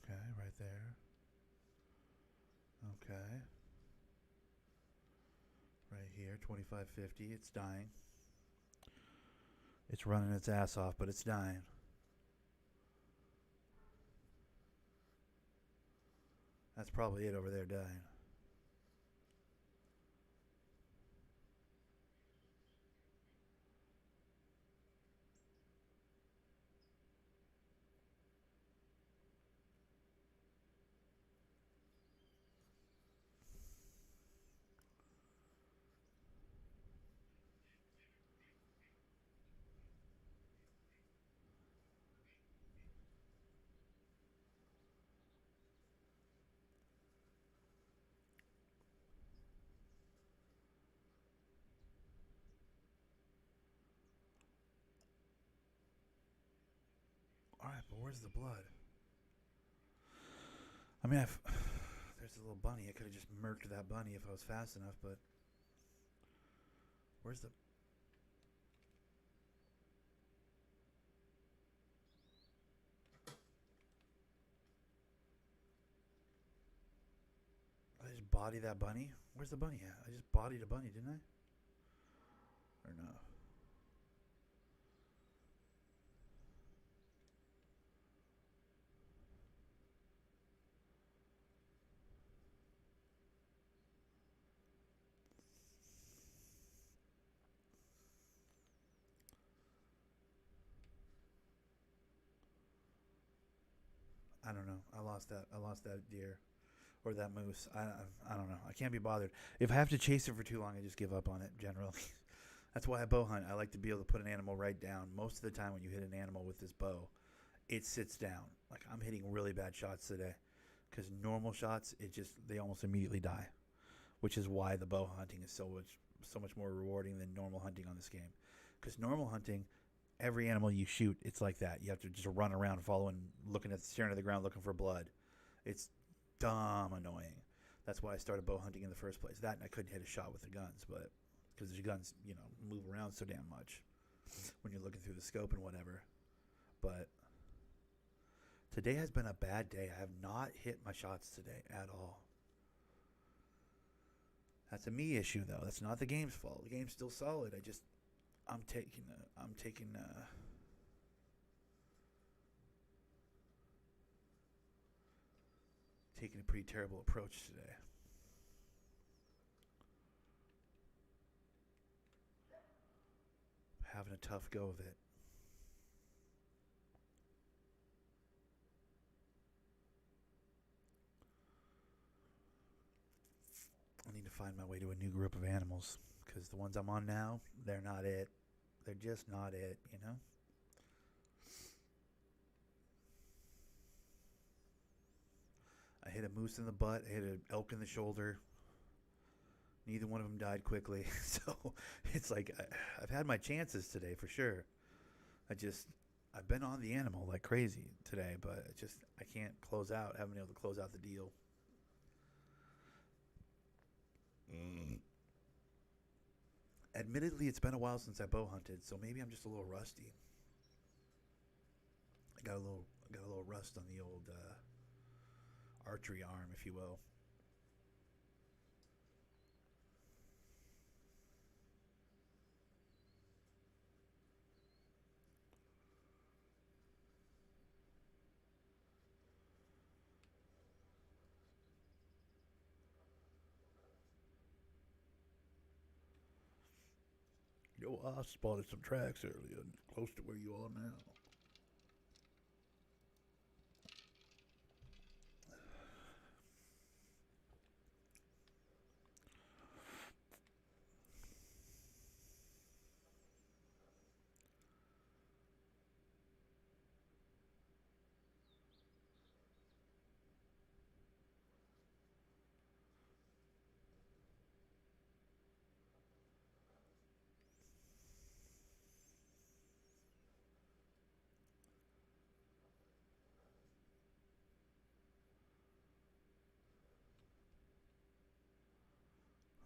Okay, right there. Okay. Right here, 2550. It's dying. It's running its ass off, but it's dying. That's probably it over there dying. Alright, but where's the blood? I mean, there's a little bunny. I could have just murked that bunny if I was fast enough, but... Where's the... I just body that bunny? Where's the bunny at? I just bodied a bunny, didn't I? Or no? I don't know. I lost that deer or that moose. I don't know. I can't be bothered. If I have to chase it for too long, I just give up on it generally. That's why I bow hunt. I like to be able to put an animal right down. Most of the time when you hit an animal with this bow, it sits down. Like I'm hitting really bad shots today because normal shots, they almost immediately die, which is why the bow hunting is so much more rewarding than normal hunting on this game. Because normal hunting, every animal you shoot, it's like that. You have to just run around following, staring at the ground, looking for blood. It's dumb annoying. That's why I started bow hunting in the first place. That and I couldn't hit a shot with the guns, but because the guns, move around so damn much when you're looking through the scope and whatever. But today has been a bad day. I have not hit my shots today at all. That's a me issue though. That's not the game's fault. The game's still solid. I'm taking a pretty terrible approach today. Having a tough go of it. I need to find my way to a new group of animals because the ones I'm on now, they're not it. They're just not it, I hit a moose in the butt, I hit an elk in the shoulder. Neither one of them died quickly. So it's like I've had my chances today for sure. I've been on the animal like crazy today, but I can't close out. I haven't been able to close out the deal. Admittedly, it's been a while since I bow hunted, so maybe I'm just a little rusty. I got a little rust on the old archery arm, if you will. I spotted some tracks earlier, close to where you are now.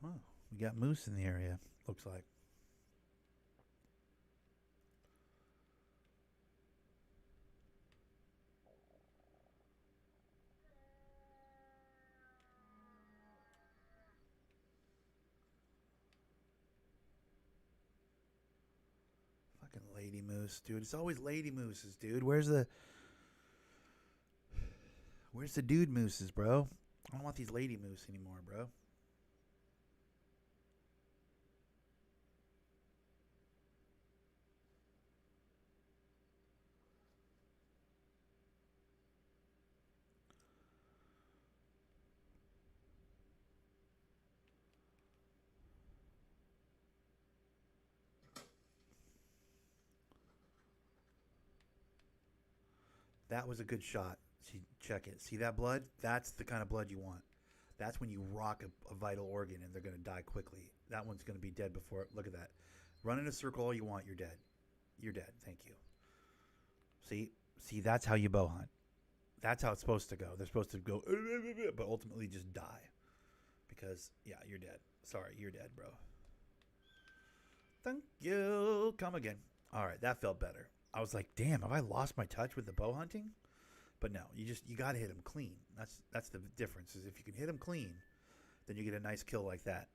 Oh, we got moose in the area, looks like. Fucking lady moose, dude. It's always lady mooses, dude. Where's the dude mooses, bro? I don't want these lady moose anymore, bro. That was a good shot. See, check it. See that blood? That's the kind of blood you want. That's when you rock a vital organ and they're going to die quickly. That one's going to be dead before. Look at that. Run in a circle all you want. You're dead. You're dead. Thank you. See, that's how you bow hunt. That's how it's supposed to go. They're supposed to go, but ultimately just die. Because, yeah, you're dead. Sorry, you're dead, bro. Thank you. Come again. All right, that felt better. I was like, damn, have I lost my touch with the bow hunting? But no, you got to hit him clean. That's the difference. Is if you can hit him clean, then you get a nice kill like that.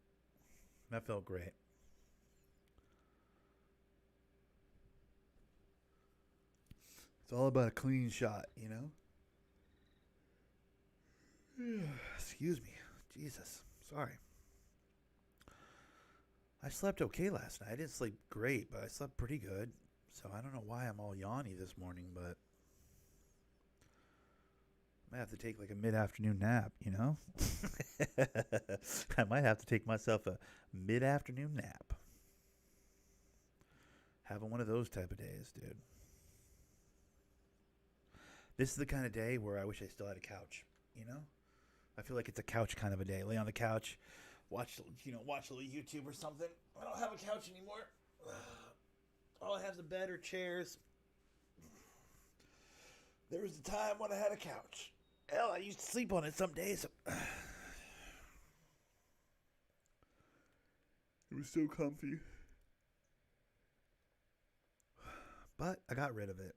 That felt great. It's all about a clean shot, Excuse me. Jesus. Sorry. I slept okay last night. I didn't sleep great, but I slept pretty good. So I don't know why I'm all yawny this morning, but I might have to take like a mid-afternoon nap, you know? I might have to take myself a mid-afternoon nap. Having one of those type of days, dude. This is the kind of day where I wish I still had a couch, you know? I feel like it's a couch kind of a day. Lay on the couch, watch a little YouTube or something. I don't have a couch anymore. All I have is a bed or chairs. There was a time when I had a couch. Hell, I used to sleep on it some days. It was so comfy. But I got rid of it.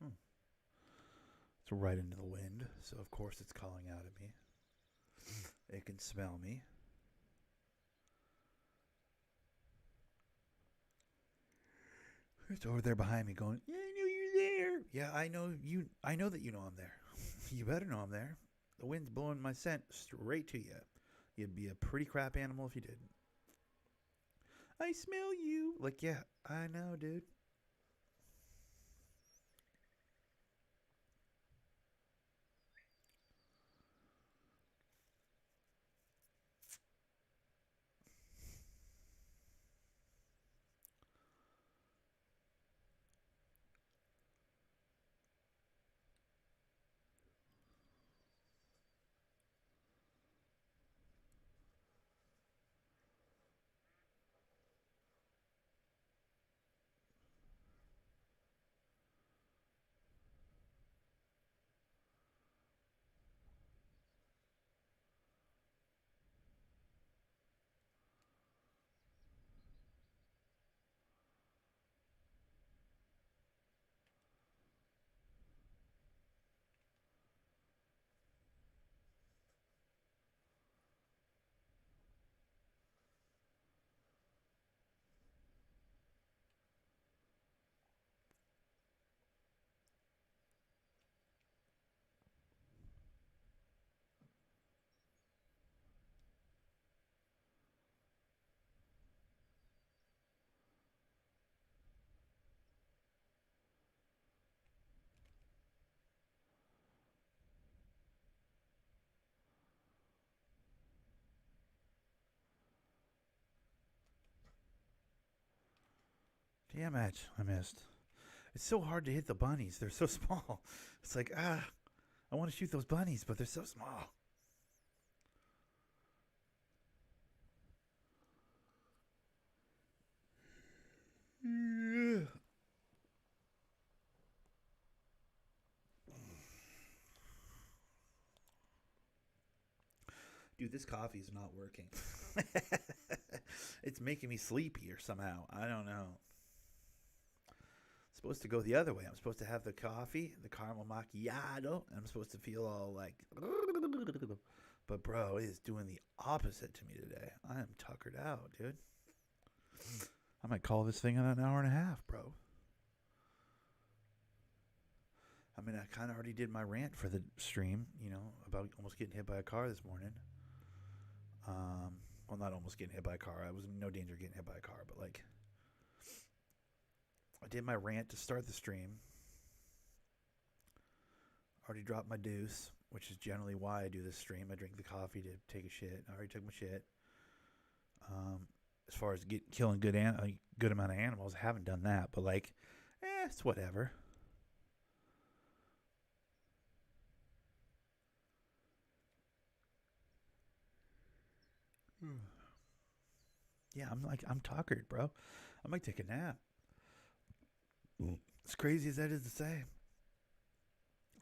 Hmm. It's right into the wind, so of course it's calling out at me. It can smell me. It's over there behind me going, yeah, I know you're there. Yeah, I know you. I know that you know I'm there. You better know I'm there. The wind's blowing my scent straight to you. You'd be a pretty crap animal if you didn't. I smell you. Like, yeah, I know, dude. Damn it, I missed. It's so hard to hit the bunnies. They're so small. It's like, I want to shoot those bunnies, but they're so small. Dude, this coffee is not working. It's making me sleepier somehow. I don't know. It's supposed to go the other way. I'm supposed to have the coffee, the caramel macchiato, and I'm supposed to feel all like. But, bro, it is doing the opposite to me today. I am tuckered out, dude. I might call this thing in an hour and a half, bro. I mean, I kind of already did my rant for the stream, about almost getting hit by a car this morning. Well, not almost getting hit by a car. I was in no danger of getting hit by a car, but like, I did my rant to start the stream. Already dropped my deuce, which is generally why I do this stream. I drink the coffee to take a shit. I already took my shit. As far as killing good amount of animals, I haven't done that, but like, it's whatever. Yeah, I'm tuckered, bro. I might take a nap. As crazy as that is to say,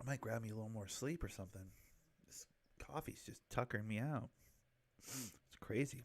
I might grab me a little more sleep or something. This coffee's just tuckering me out. It's crazy.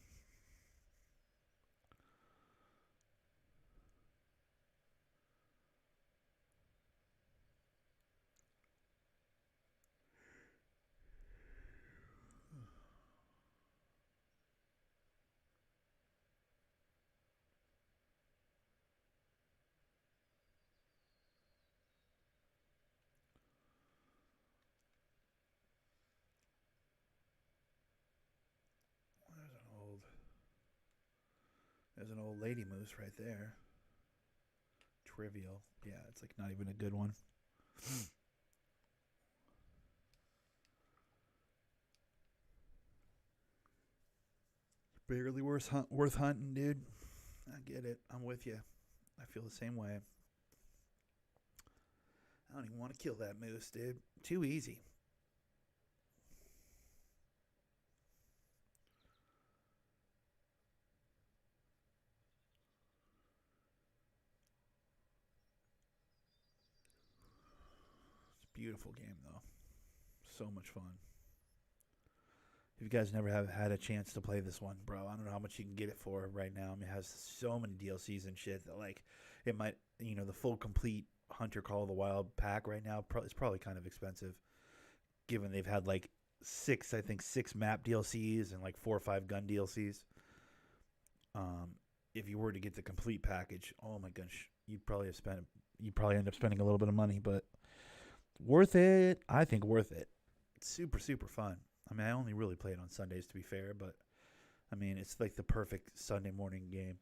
There's an old lady moose right there. Trivial. Yeah, it's like not even a good one. Barely worth hunting, dude. I get it. I'm with you. I feel the same way. I don't even want to kill that moose, dude. Too easy. It's a beautiful game, though. So much fun. If you guys never have had a chance to play this one, bro, I don't know how much you can get it for right now. I mean, it has so many DLCs and shit that, like, it might, the full complete Hunter Call of the Wild pack right now is probably kind of expensive, given they've had like six map DLCs and like 4 or 5 gun DLCs. If you were to get the complete package, oh my gosh, you'd probably end up spending a little bit of money, but worth it. I think worth it. It's super, super fun. I mean, I only really play it on Sundays, to be fair, but I mean, it's like the perfect Sunday morning game.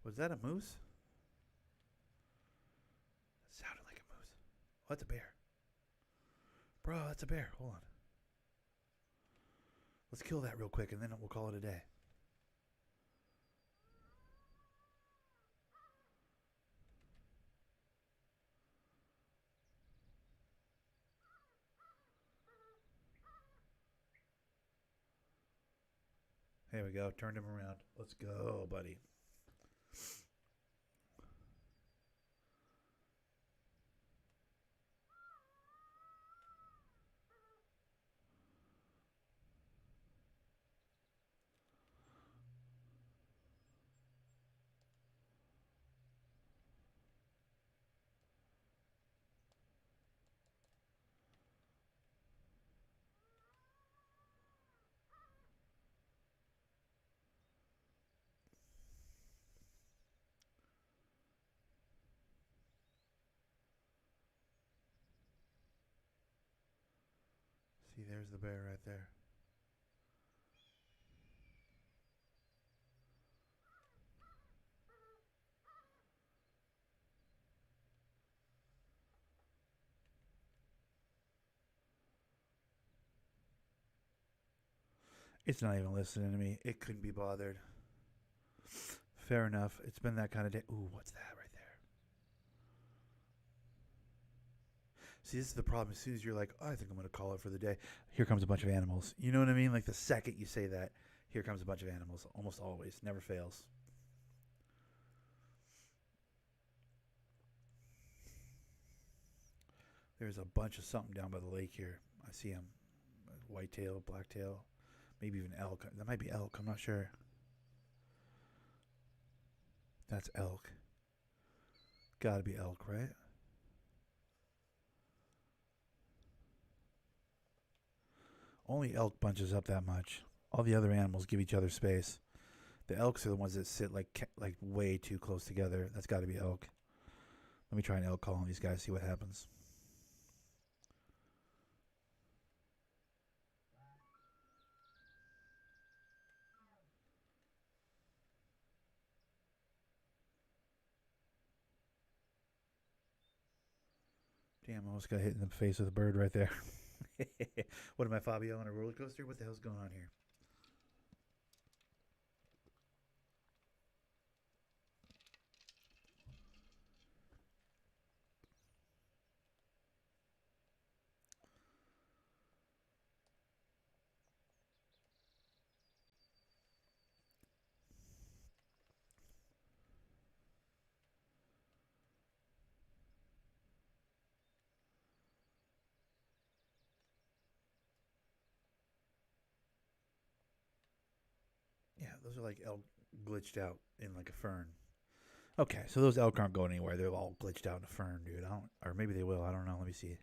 Was that a moose? It sounded like a moose. Oh, that's a bear. Bro, that's a bear. Hold on. Let's kill that real quick, and then we'll call it a day. There we go. Turned him around. Let's go, buddy. See, there's the bear right there. It's not even listening to me. It couldn't be bothered. Fair enough. It's been that kind of day. Ooh, what's that right there? See, this is the problem. As soon as you're like, oh, I think I'm going to call it for the day, here comes a bunch of animals. You know what I mean? Like the second you say that, here comes a bunch of animals. Almost always. Never fails. There's a bunch of something down by the lake here. I see them. Whitetail, blacktail, maybe even elk. That might be elk. I'm not sure. That's elk. Gotta be elk, right? Only elk bunches up that much. All the other animals give each other space. The elks are the ones that sit like way too close together. That's got to be elk. Let me try an elk call on these guys. See what happens. Damn, I almost got hit in the face with a bird right there. What am I, Fabio, on a roller coaster? What the hell's going on here? Yeah, those are like elk glitched out in like a fern. Okay, so those elk aren't going anywhere. They're all glitched out in a fern, dude. I don't, or maybe they will. I don't know. Let me see.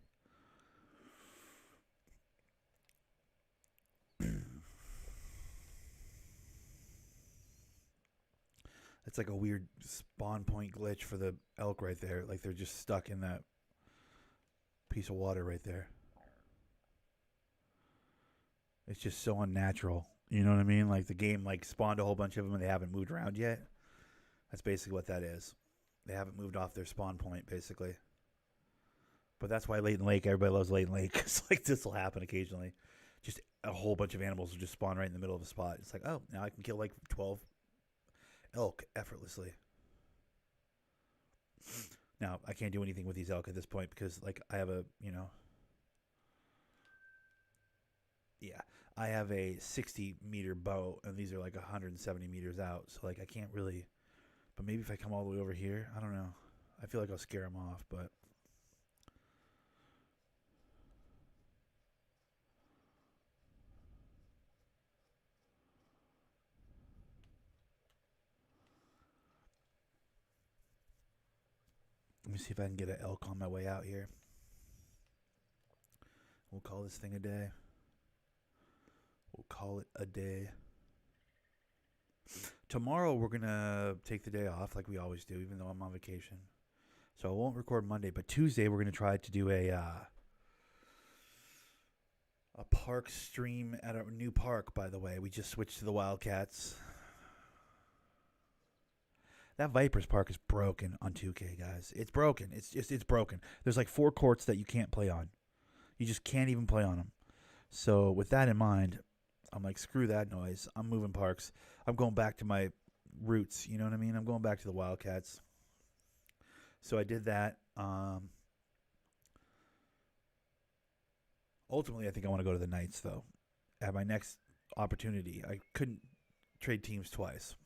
It's like a weird spawn point glitch for the elk right there. Like they're just stuck in that piece of water right there. It's just so unnatural. You know what I mean? Like the game like spawned a whole bunch of them and they haven't moved around yet. That's basically what that is. They haven't moved off their spawn point, basically. But that's why Leighton Lake, everybody loves Leighton Lake. It's like this will happen occasionally. Just a whole bunch of animals will just spawn right in the middle of a spot. It's like, oh, now I can kill like 12 elk effortlessly. Now, I can't do anything with these elk at this point because, like, I have a, yeah, I have a 60-meter bow, and these are like 170 meters out. So, like, I can't really, but maybe if I come all the way over here, I don't know. I feel like I'll scare them off, but. Let me see if I can get an elk on my way out here. We'll call this thing a day. We'll call it a day. Tomorrow we're going to take the day off like we always do, even though I'm on vacation. So I won't record Monday, but Tuesday we're going to try to do a park stream at a new park, by the way. We just switched to the Wildcats. That Vipers Park is broken on 2K, guys. It's broken. It's broken. There's like 4 courts that you can't play on. You just can't even play on them. So with that in mind, I'm like, screw that noise. I'm moving parks. I'm going back to my roots. You know what I mean? I'm going back to the Wildcats. So I did that. Ultimately, I think I want to go to the Knights, though. At my next opportunity, I couldn't trade teams twice.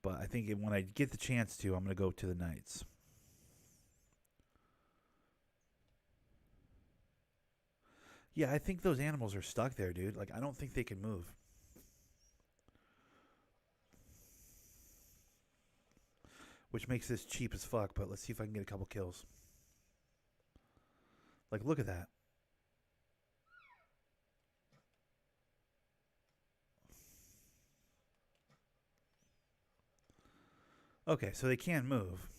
But I think when I get the chance to, I'm going to go to the Knights. Yeah, I think those animals are stuck there, dude. Like, I don't think they can move. Which makes this cheap as fuck, but let's see if I can get a couple kills. Like, look at that. Okay, so they can move.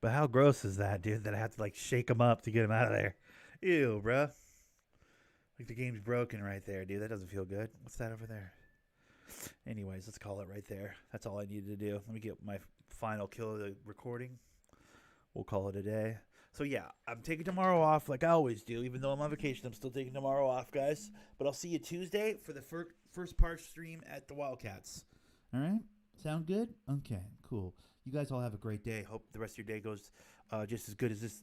But how gross is that, dude, that I have to, like, shake them up to get them out of there? Ew, bruh. Like, the game's broken right there, dude. That doesn't feel good. What's that over there? Anyways, let's call it right there. That's all I needed to do. Let me get my final kill of the recording. We'll call it a day. So, yeah, I'm taking tomorrow off like I always do. Even though I'm on vacation, I'm still taking tomorrow off, guys. But I'll see you Tuesday for the first part stream at the Wildcats. All right? Sound good? Okay, cool. You guys all have a great day. Hope the rest of your day goes just as good as this